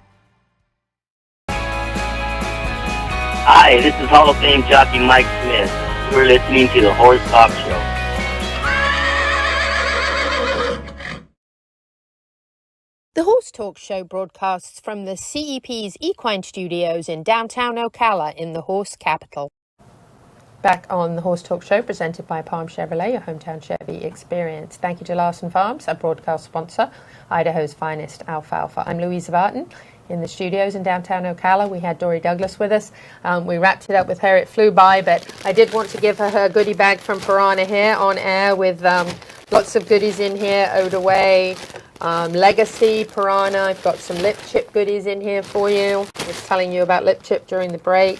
Hi, this is Hall of Fame jockey Mike Smith. You're listening to the Horse Talk Show. The Horse Talk Show broadcasts from the CEP's Equine Studios in downtown Ocala in the horse capital. Back on the Horse Talk Show, presented by Palm Chevrolet, your hometown Chevy experience. Thank you to Larson Farms, our broadcast sponsor, Idaho's finest alfalfa. I'm Louisa Barton in the studios in downtown Ocala. We had Dorrie Douglas with us. We wrapped it up with her. It flew by, but I did want to give her her goodie bag from Piranha here on air with lots of goodies in here, owed away. Legacy Piranha. I've got some lip chip goodies in here for you. I was telling you about lip chip during the break.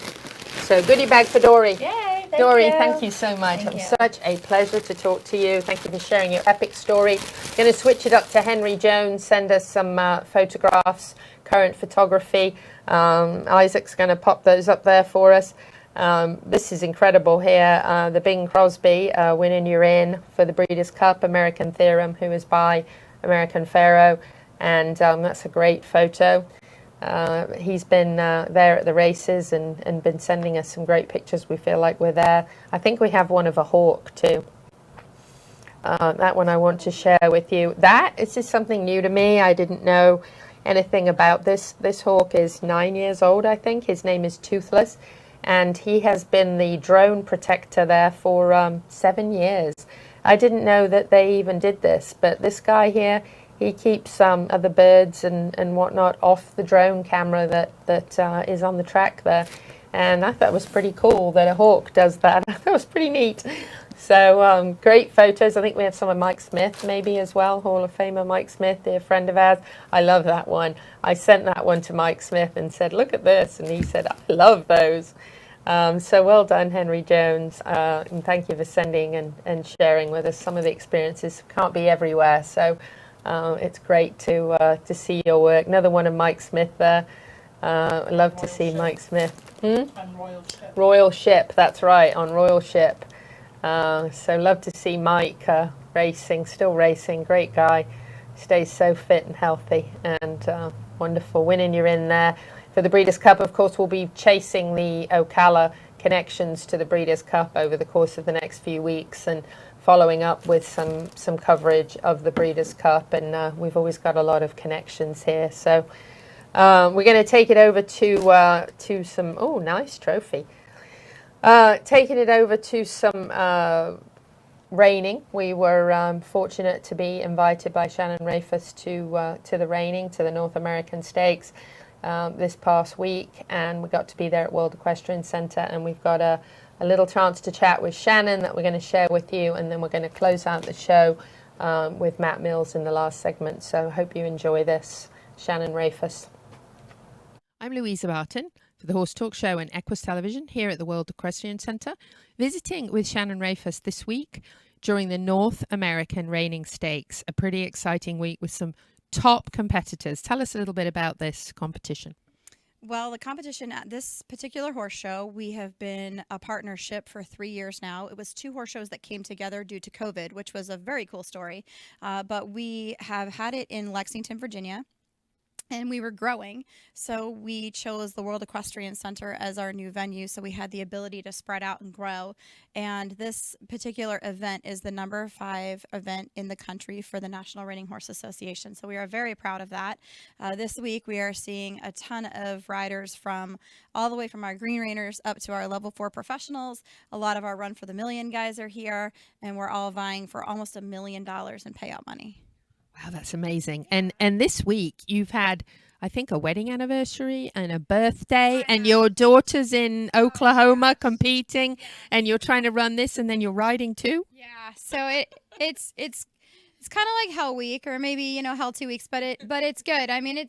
So goodie bag for Dorrie. Yay! Dorrie, thank you so much. It's such a pleasure to talk to you. Thank you for sharing your epic story. Going to switch it up to Henry Jones. Send us some photographs, current photography. Isaac's going to pop those up there for us. This is incredible here. The Bing Crosby winning you're in for the Breeders' Cup, American Theorem, who is by American Pharaoh, and that's a great photo. He's been there at the races and been sending us some great pictures. We feel like we're there. I think we have one of a hawk too. That one I want to share with you. That is just something new to me. I didn't know anything about this. This hawk is 9 years old, I think. His name is Toothless, and he has been the drone protector there for 7 years. I didn't know that they even did this, but this guy here, he keeps other birds and whatnot off the drone camera that is on the track there. And I thought it was pretty cool that a hawk does that. I thought it was pretty neat. So great photos. I think we have some of Mike Smith maybe as well, Hall of Famer Mike Smith, dear friend of ours. I love that one. I sent that one to Mike Smith and said, look at this. And he said, I love those. So well done, Henry Jones. And thank you for sending and sharing with us some of the experiences. Can't be everywhere. So it's great to see your work. Another one of Mike Smith there. Love to see Mike Smith. On Royal Ship. Royal Ship, that's right, on Royal Ship. So love to see Mike racing, still racing, great guy. Stays so fit and healthy and wonderful. Winning, you're in there. For the Breeders' Cup, of course, we'll be chasing the Ocala connections to the Breeders' Cup over the course of the next few weeks and following up with some coverage of the Breeders' Cup. And we've always got a lot of connections here. So we're going to take it over to some, oh, nice trophy. Taking it over to some reining. We were fortunate to be invited by Shannon Rafacz to the reining, to the North American Stakes this past week, and we got to be there at World Equestrian Center, and we've got a little chance to chat with Shannon that we're going to share with you, and then we're going to close out the show with Matt Mills in the last segment. So hope you enjoy this. Shannon Rafacz. I'm Louisa Barton for the Horse Talk Show and Equus Television here at the World Equestrian Center, visiting with Shannon Rafacz this week during the North American Reining Stakes, a pretty exciting week with some top competitors. Tell us a little bit about this competition. Well, the competition at this particular horse show, we have been a partnership for 3 years now. It was 2 horse shows that came together due to COVID, which was a very cool story. But we have had it in Lexington, Virginia. And we were growing, so we chose the World Equestrian Center as our new venue, so we had the ability to spread out and grow. And this particular event is the number 5 event in the country for the National Reining Horse Association, so we are very proud of that. This week we are seeing a ton of riders from all the way from our green reiners up to our level 4 professionals. A lot of our Run for the Million guys are here, and we're all vying for almost $1 million in payout money. Wow, that's amazing. And this week you've had, I think, a wedding anniversary and a birthday, and your daughter's in Oklahoma competing, and you're trying to run this, and then you're riding too? Yeah, so it's kind of like Hell Week, or maybe, Hell 2 weeks, but it's good. I mean,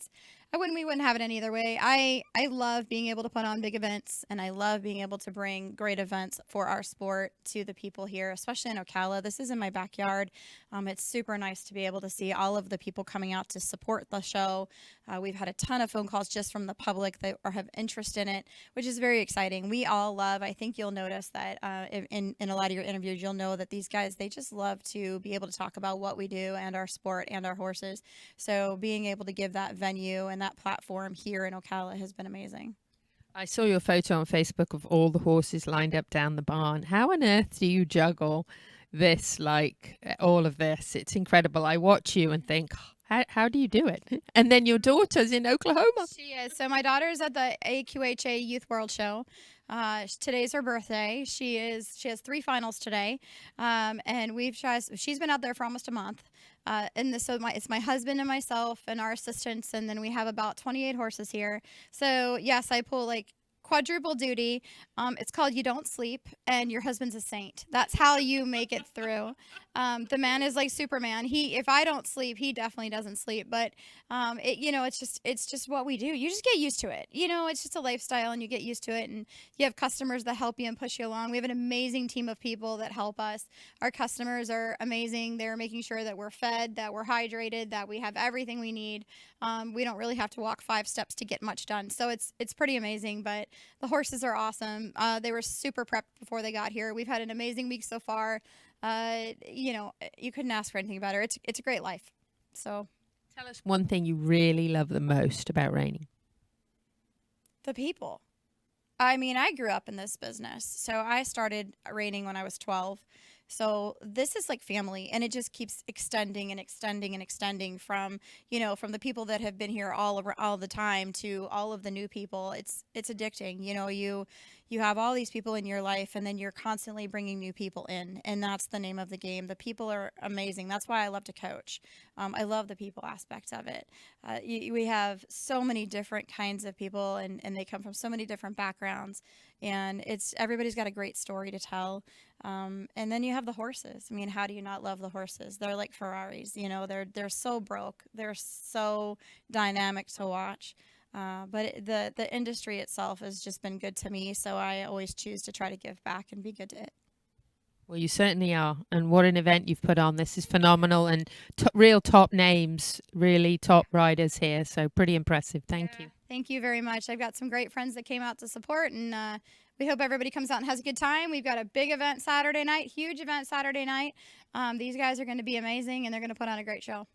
we wouldn't have it any other way. I love being able to put on big events, and I love being able to bring great events for our sport to the people here, especially in Ocala. This is in my backyard. It's super nice to be able to see all of the people coming out to support the show. We've had a ton of phone calls just from the public that have interest in it, which is very exciting. We all love, I think you'll notice that in a lot of your interviews, you'll know that these guys, they just love to be able to talk about what we do and our sport and our horses. So being able to give that venue and that platform here in Ocala has been amazing. I saw your photo on Facebook of all the horses lined up down the barn. How on earth do you juggle this, like all of this? It's incredible. I watch you and think, how do you do it? And then your daughter's in Oklahoma. She is. So my daughter's at the AQHA Youth World Show. Today's her birthday. She has 3 finals today, and she's been out there for almost a month. It's my husband and myself and our assistants, and then we have about 28 horses here. So yes, I pull like quadruple duty. It's called You Don't Sleep, and your husband's a saint. That's how you make it through. The man is like Superman. If I don't sleep, he definitely doesn't sleep. But it's just what we do. You just get used to it. It's just a lifestyle, and you get used to it. And you have customers that help you and push you along. We have an amazing team of people that help us. Our customers are amazing. They're making sure that we're fed, that we're hydrated, that we have everything we need. We don't really have to walk 5 steps to get much done. So it's pretty amazing. But the horses are awesome. They were super prepped before they got here. We've had an amazing week so far. You couldn't ask for anything better. It's a great life. So tell us one thing you really love the most about reining. The people. I mean, I grew up in this business. So I started reining when I was 12. So this is like family, and it just keeps extending and extending and extending from the people that have been here all the time to all of the new people. It's addicting. You you have all these people in your life, and then you're constantly bringing new people in, and that's the name of the game. The people are amazing. That's why I love to coach. I love the people aspect of it. We have so many different kinds of people, and they come from so many different backgrounds, and everybody's got a great story to tell. And then you have the horses. I mean, how do you not love the horses? They're like Ferraris, you know, they're so broke. They're so dynamic to watch. But the industry itself has just been good to me, so I always choose to try to give back and be good to it. Well, you certainly are. And what an event you've put on. This is phenomenal, and real top names, really top riders here. So pretty impressive. Thank you. Thank you very much. I've got some great friends that came out to support, and we hope everybody comes out and has a good time. We've got a big event Saturday night, huge event Saturday night. These guys are going to be amazing, and they're going to put on a great show.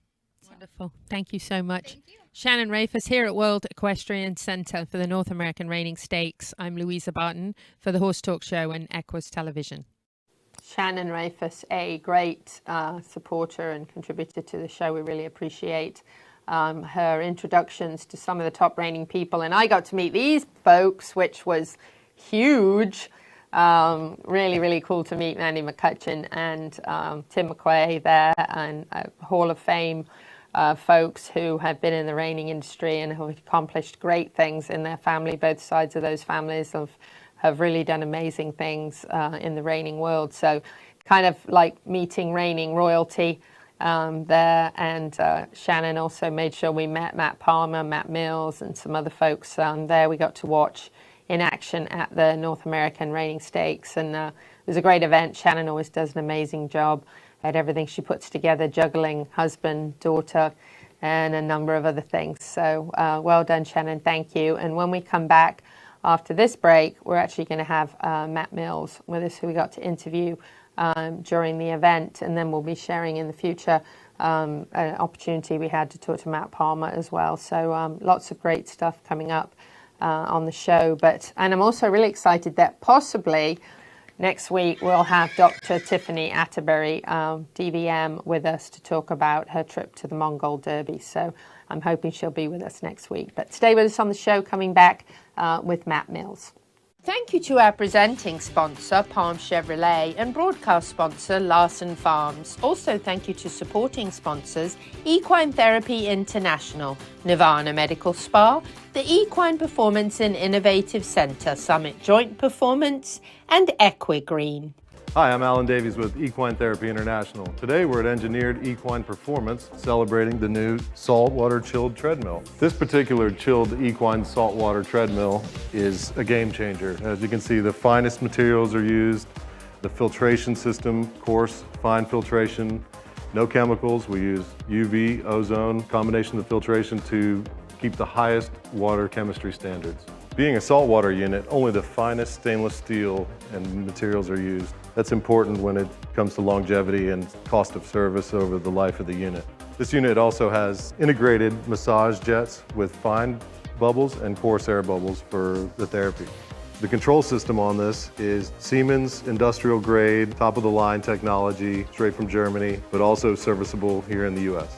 Wonderful. Thank you so much. Shannon Rafacz here at World Equestrian Centre for the North American Reining Stakes. I'm Louisa Barton for the Horse Talk Show and Equus Television. Shannon Rafacz, a great supporter and contributor to the show. We really appreciate her introductions to some of the top reining people. And I got to meet these folks, which was huge. Really, really cool to meet Mandy McCutcheon and Tim McQuay there, and Hall of Fame folks who have been in the reining industry and have accomplished great things in their family. Both sides of those families have really done amazing things in the reining world. So kind of like meeting reining royalty there. And Shannon also made sure we met Matt Palmer, Matt Mills, and some other folks there we got to watch in action at the North American Reining Stakes. And it was a great event. Shannon always does an amazing job at everything she puts together, juggling husband, daughter, and a number of other things. So well done, Shannon. Thank you. And when we come back after this break, we're actually going to have Matt Mills with us, who we got to interview during the event. And then we'll be sharing in the future an opportunity we had to talk to Matt Palmer as well. So lots of great stuff coming up on the show. And I'm also really excited that possibly next week we'll have Dr. Tiffany Atterbury, DVM, with us to talk about her trip to the Mongol Derby. So I'm hoping she'll be with us next week. But stay with us on the show, coming back with Matt Mills. Thank you to our presenting sponsor, Palm Chevrolet, and broadcast sponsor, Larson Farms. Also, thank you to supporting sponsors, Equine Therapy International, Nirvana Medical Spa, the Equine Performance and Innovative Center, Summit Joint Performance, and Equigreen. Hi, I'm Alan Davies with Equine Therapy International. Today we're at Engineered Equine Performance, celebrating the new Saltwater chilled treadmill. This particular chilled equine saltwater treadmill is a game changer. As you can see, the finest materials are used. The filtration system, coarse, fine filtration, no chemicals. We use UV, ozone, combination of filtration to keep the highest water chemistry standards. Being a saltwater unit, only the finest stainless steel and materials are used. That's important when it comes to longevity and cost of service over the life of the unit. This unit also has integrated massage jets with fine bubbles and coarse air bubbles for the therapy. The control system on this is Siemens industrial grade, top of the line technology, straight from Germany, but also serviceable here in the US.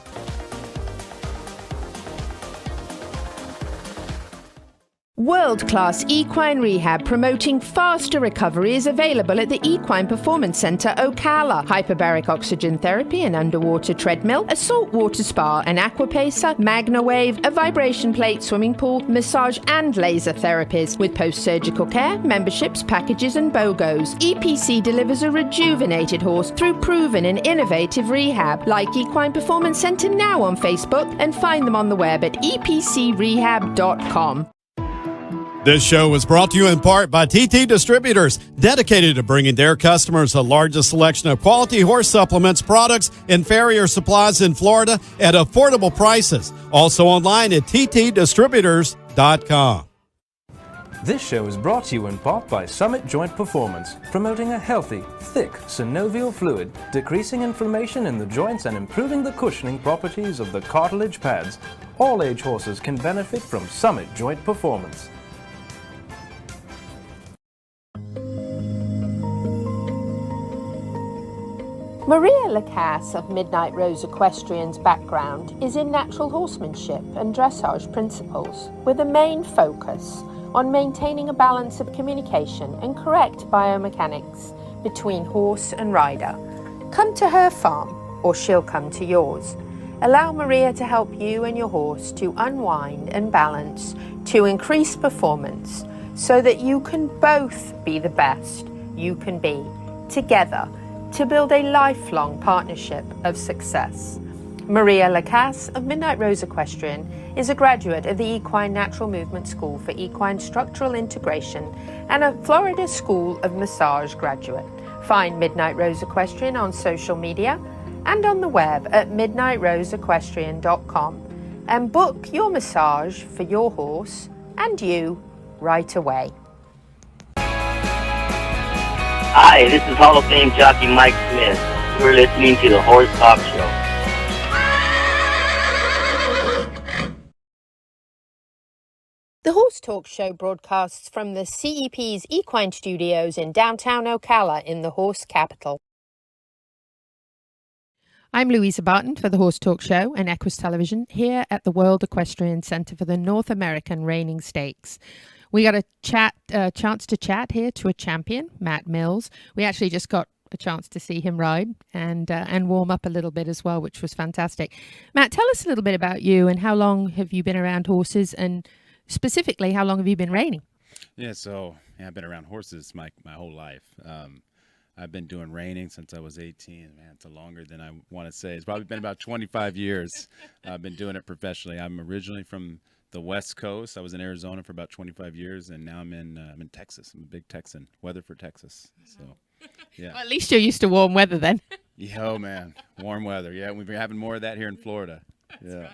World-class equine rehab promoting faster recovery is available at the Equine Performance Center Ocala. Hyperbaric oxygen therapy, an underwater treadmill, a saltwater spa, an aquapacer, MagnaWave, a vibration plate, swimming pool, massage and laser therapies. With post-surgical care, memberships, packages and BOGOs, EPC delivers a rejuvenated horse through proven and innovative rehab. Like Equine Performance Center now on Facebook and find them on the web at epcrehab.com. This show was brought to you in part by TT Distributors, dedicated to bringing their customers the largest selection of quality horse supplements, products, and farrier supplies in Florida at affordable prices. Also online at ttdistributors.com. This show is brought to you in part by Summit Joint Performance, promoting a healthy, thick synovial fluid, decreasing inflammation in the joints and improving the cushioning properties of the cartilage pads. All age horses can benefit from Summit Joint Performance. Maria Lacasse of Midnight Rose Equestrian's background is in natural horsemanship and dressage principles, with a main focus on maintaining a balance of communication and correct biomechanics between horse and rider. Come to her farm, or she'll come to yours. Allow Maria to help you and your horse to unwind and balance to increase performance so that you can both be the best you can be together to build a lifelong partnership of success. Maria Lacasse of Midnight Rose Equestrian is a graduate of the Equine Natural Movement School for Equine Structural Integration and a Florida School of Massage graduate. Find Midnight Rose Equestrian on social media and on the web at midnightroseequestrian.com and book your massage for your horse and you right away. Hi, this is Hall of Fame jockey Mike Smith. You're listening to the Horse Talk Show. The Horse Talk Show broadcasts from the CEP's Equine Studios in downtown Ocala in the horse capital. I'm Louisa Barton for the Horse Talk Show and Equus Television here at the World Equestrian Center for the North American Reining Stakes. We got a chance to chat here to a champion, Matt Mills. We actually just got a chance to see him ride and warm up a little bit as well, which was fantastic. Matt, tell us a little bit about you and how long have you been around horses, and specifically, how long have you been reining? Yeah, I've been around horses my whole life. I've been doing reining since I was 18. Man, it's longer than I want to say. It's probably been about 25 years. I've been doing it professionally. I'm originally from the West Coast. I was in Arizona for about 25 years, and now I'm in Texas. I'm a big Texan. Weatherford, Texas. So, yeah. Well, at least you're used to warm weather then. Yeah, oh man, warm weather. Yeah, we've been having more of that here in Florida. That's right.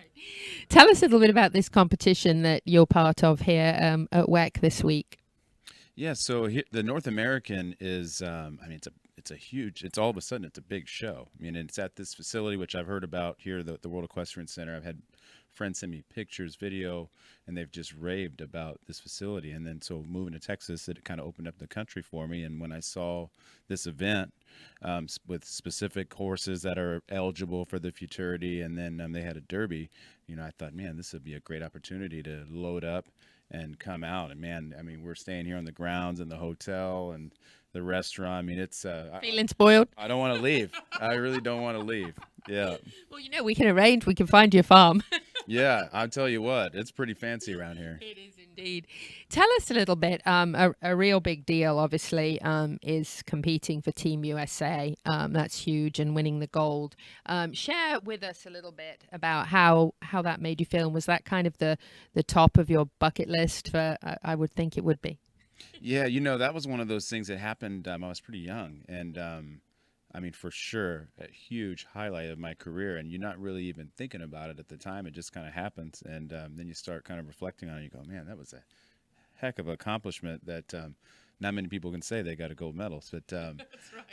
Tell us a little bit about this competition that you're part of here at WEC this week. Yeah, so the North American is, it's a huge, it's all of a sudden, it's a big show. I mean, it's at this facility, which I've heard about here, the World Equestrian Center. I've had friends send me pictures, video, and they've just raved about this facility. And then so moving to Texas, it kind of opened up the country for me. And when I saw this event with specific horses that are eligible for the futurity, and then they had a derby, I thought, man, this would be a great opportunity to load up and come out. And man, we're staying here on the grounds in the hotel and the restaurant. It's feeling spoiled. I don't want to leave. I really don't want to leave. Yeah. Well, we can arrange. We can find you a farm. Yeah, I'll tell you what, it's pretty fancy around here. It is indeed. Tell us a little bit. A real big deal, obviously, is competing for Team USA. That's huge, and winning the gold. Share with us a little bit about how that made you feel. And was that kind of the top of your bucket list? I would think it would be. Yeah, that was one of those things that happened. I was pretty young, and for sure, a huge highlight of my career, and you're not really even thinking about it at the time. It just kind of happens, and then you start kind of reflecting on it. You go, man, that was a heck of an accomplishment that not many people can say they got a gold medal. But, that's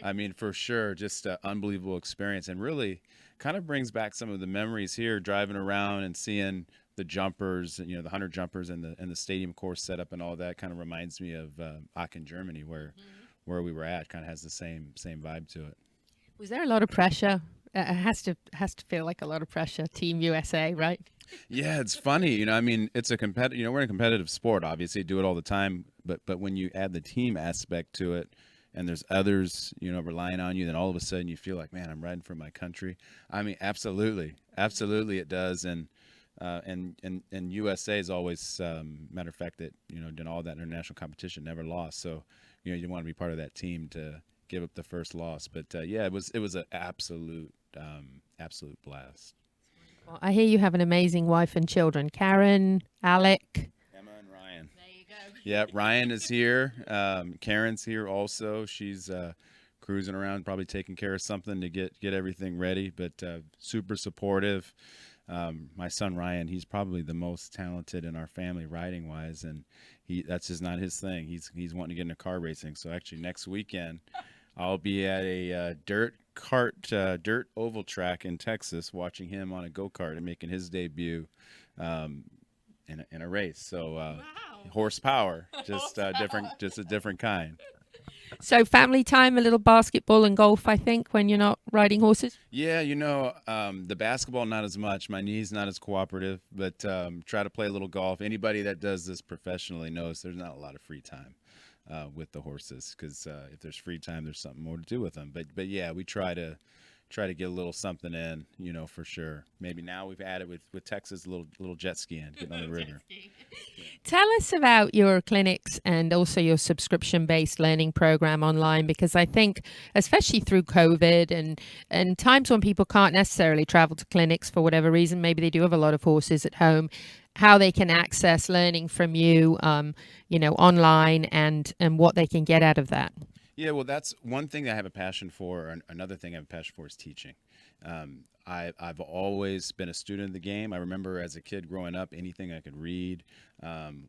right. For sure, just an unbelievable experience, and really kind of brings back some of the memories here, driving around and seeing the jumpers, the 100 jumpers and the stadium course setup and all that. Kind of reminds me of Aachen, Germany, where we were at. Kind of has the same vibe to it. Was there a lot of pressure? It has to feel like a lot of pressure. Team USA, right? Yeah, it's funny. It's a competitive. We're in a competitive sport. Obviously, do it all the time. But when you add the team aspect to it, and there's others, relying on you, then all of a sudden you feel like, man, I'm riding for my country. Absolutely, it does. And USA is always, matter of fact, that done all that international competition, never lost. So you want to be part of that team to give up the first loss. But yeah, it was an absolute blast. Well, I hear you have an amazing wife and children, Karen, Alec, Emma, and Ryan. There you go. Yeah, Ryan is here. Karen's here also. She's cruising around, probably taking care of something to get everything ready, but super supportive. My son Ryan, he's probably the most talented in our family riding wise, and that's just not his thing. He's wanting to get into car racing. So actually next weekend I'll be at a dirt oval track in Texas, watching him on a go-kart and making his debut in a race. So wow. Horsepower, just a different kind. So family time, a little basketball and golf, I think, when you're not riding horses? Yeah, the basketball, not as much. My knee's not as cooperative, but try to play a little golf. Anybody that does this professionally knows there's not a lot of free time with the horses, because if there's free time, there's something more to do with them. But yeah, we try to get a little something in, for sure. Maybe now we've added with Texas a little jet skiing, getting on the river. Tell us about your clinics and also your subscription-based learning program online, because I think, especially through COVID and times when people can't necessarily travel to clinics for whatever reason, maybe they do have a lot of horses at home, how they can access learning from you, online and what they can get out of that. Yeah, well, that's one thing I have a passion for. And another thing I have a passion for is teaching. I've always been a student of the game. I remember as a kid growing up, anything I could read,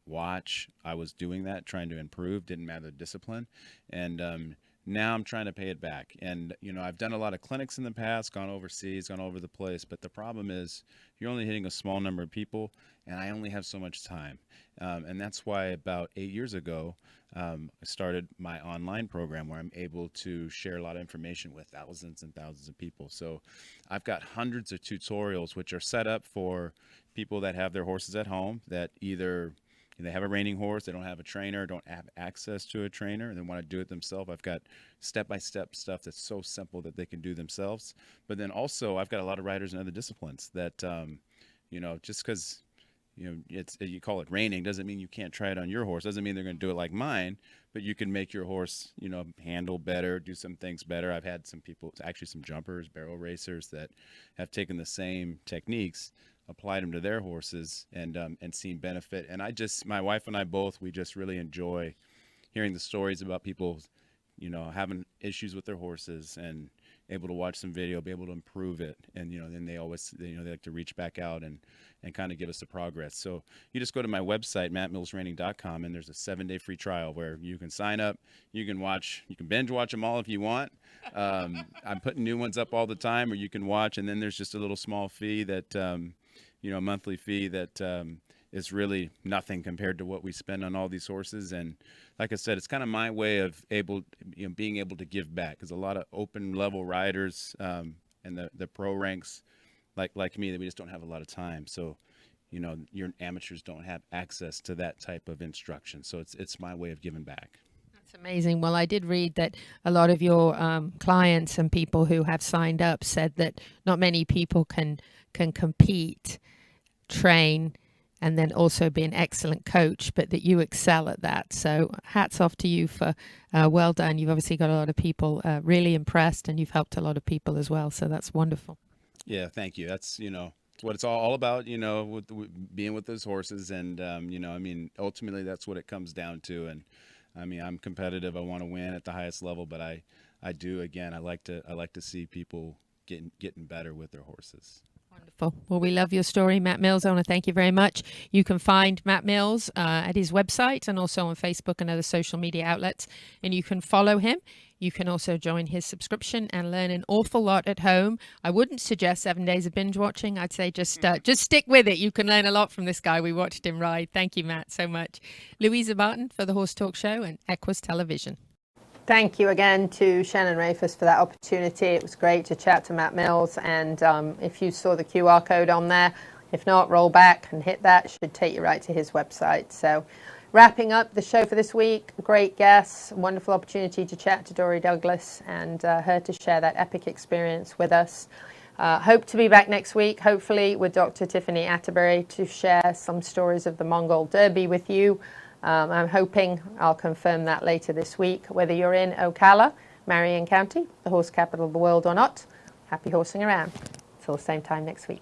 watch, I was doing that, trying to improve, didn't matter the discipline. And now I'm trying to pay it back. And, I've done a lot of clinics in the past, gone overseas, gone over the place. But the problem is you're only hitting a small number of people, and I only have so much time. And that's why about 8 years ago, I started my online program where I'm able to share a lot of information with thousands and thousands of people. So I've got hundreds of tutorials which are set up for people that have their horses at home, that either they have a reining horse, they don't have a trainer, don't have access to a trainer, and they want to do it themselves. I've got step-by-step stuff that's so simple that they can do themselves. But then also I've got a lot of riders in other disciplines that, just because you call it reining doesn't mean you can't try it on your horse. Doesn't mean they're going to do it like mine, but you can make your horse, handle better, do some things better. I've had some people, actually some jumpers, barrel racers, that have taken the same techniques, applied them to their horses, and seen benefit. And my wife and I both, we just really enjoy hearing the stories about people, having issues with their horses and able to watch some video, be able to improve it. And, then they always, they like to reach back out and kind of give us the progress. So you just go to my website, mattmillsreining.com, and there's a 7-day free trial where you can sign up, you can binge watch them all if you want. I'm putting new ones up all the time, or you can watch, and then there's just a little small fee that, a monthly fee that is really nothing compared to what we spend on all these horses. And like I said, it's kind of my way of being able to give back, because a lot of open level riders and the pro ranks like me, that we just don't have a lot of time. So, your amateurs don't have access to that type of instruction. So it's my way of giving back. That's amazing. Well, I did read that a lot of your clients and people who have signed up said that not many people can compete, train, and then also be an excellent coach, but that you excel at that. So hats off to you for well done. You've obviously got a lot of people really impressed, and you've helped a lot of people as well. So that's wonderful. Yeah, thank you. That's, it's what it's all about, with being with those horses. And, ultimately that's what it comes down to. And I'm competitive. I want to win at the highest level, but I do, again, I like to see people getting better with their horses. Wonderful. Well, we love your story, Matt Mills. I want to thank you very much. You can find Matt Mills at his website and also on Facebook and other social media outlets, and you can follow him. You can also join his subscription and learn an awful lot at home. I wouldn't suggest 7 days of binge watching. I'd say just stick with it. You can learn a lot from this guy. We watched him ride. Thank you, Matt, so much. Louisa Barton for the Horse Talk Show and Equus Television. Thank you again to Shannon Rafacz for that opportunity. It was great to chat to Matt Mills, and if you saw the QR code on there, if not, roll back and hit that. It should take you right to his website. So wrapping up the show for this week, great guests, wonderful opportunity to chat to Dorrie Douglas and her to share that epic experience with us. Hope to be back next week, hopefully with Dr. Tiffany Atterbury, to share some stories of the Mongol Derby with you. I'm hoping I'll confirm that later this week, whether you're in Ocala, Marion County, the horse capital of the world, or not. Happy horsing around. Till the same time next week.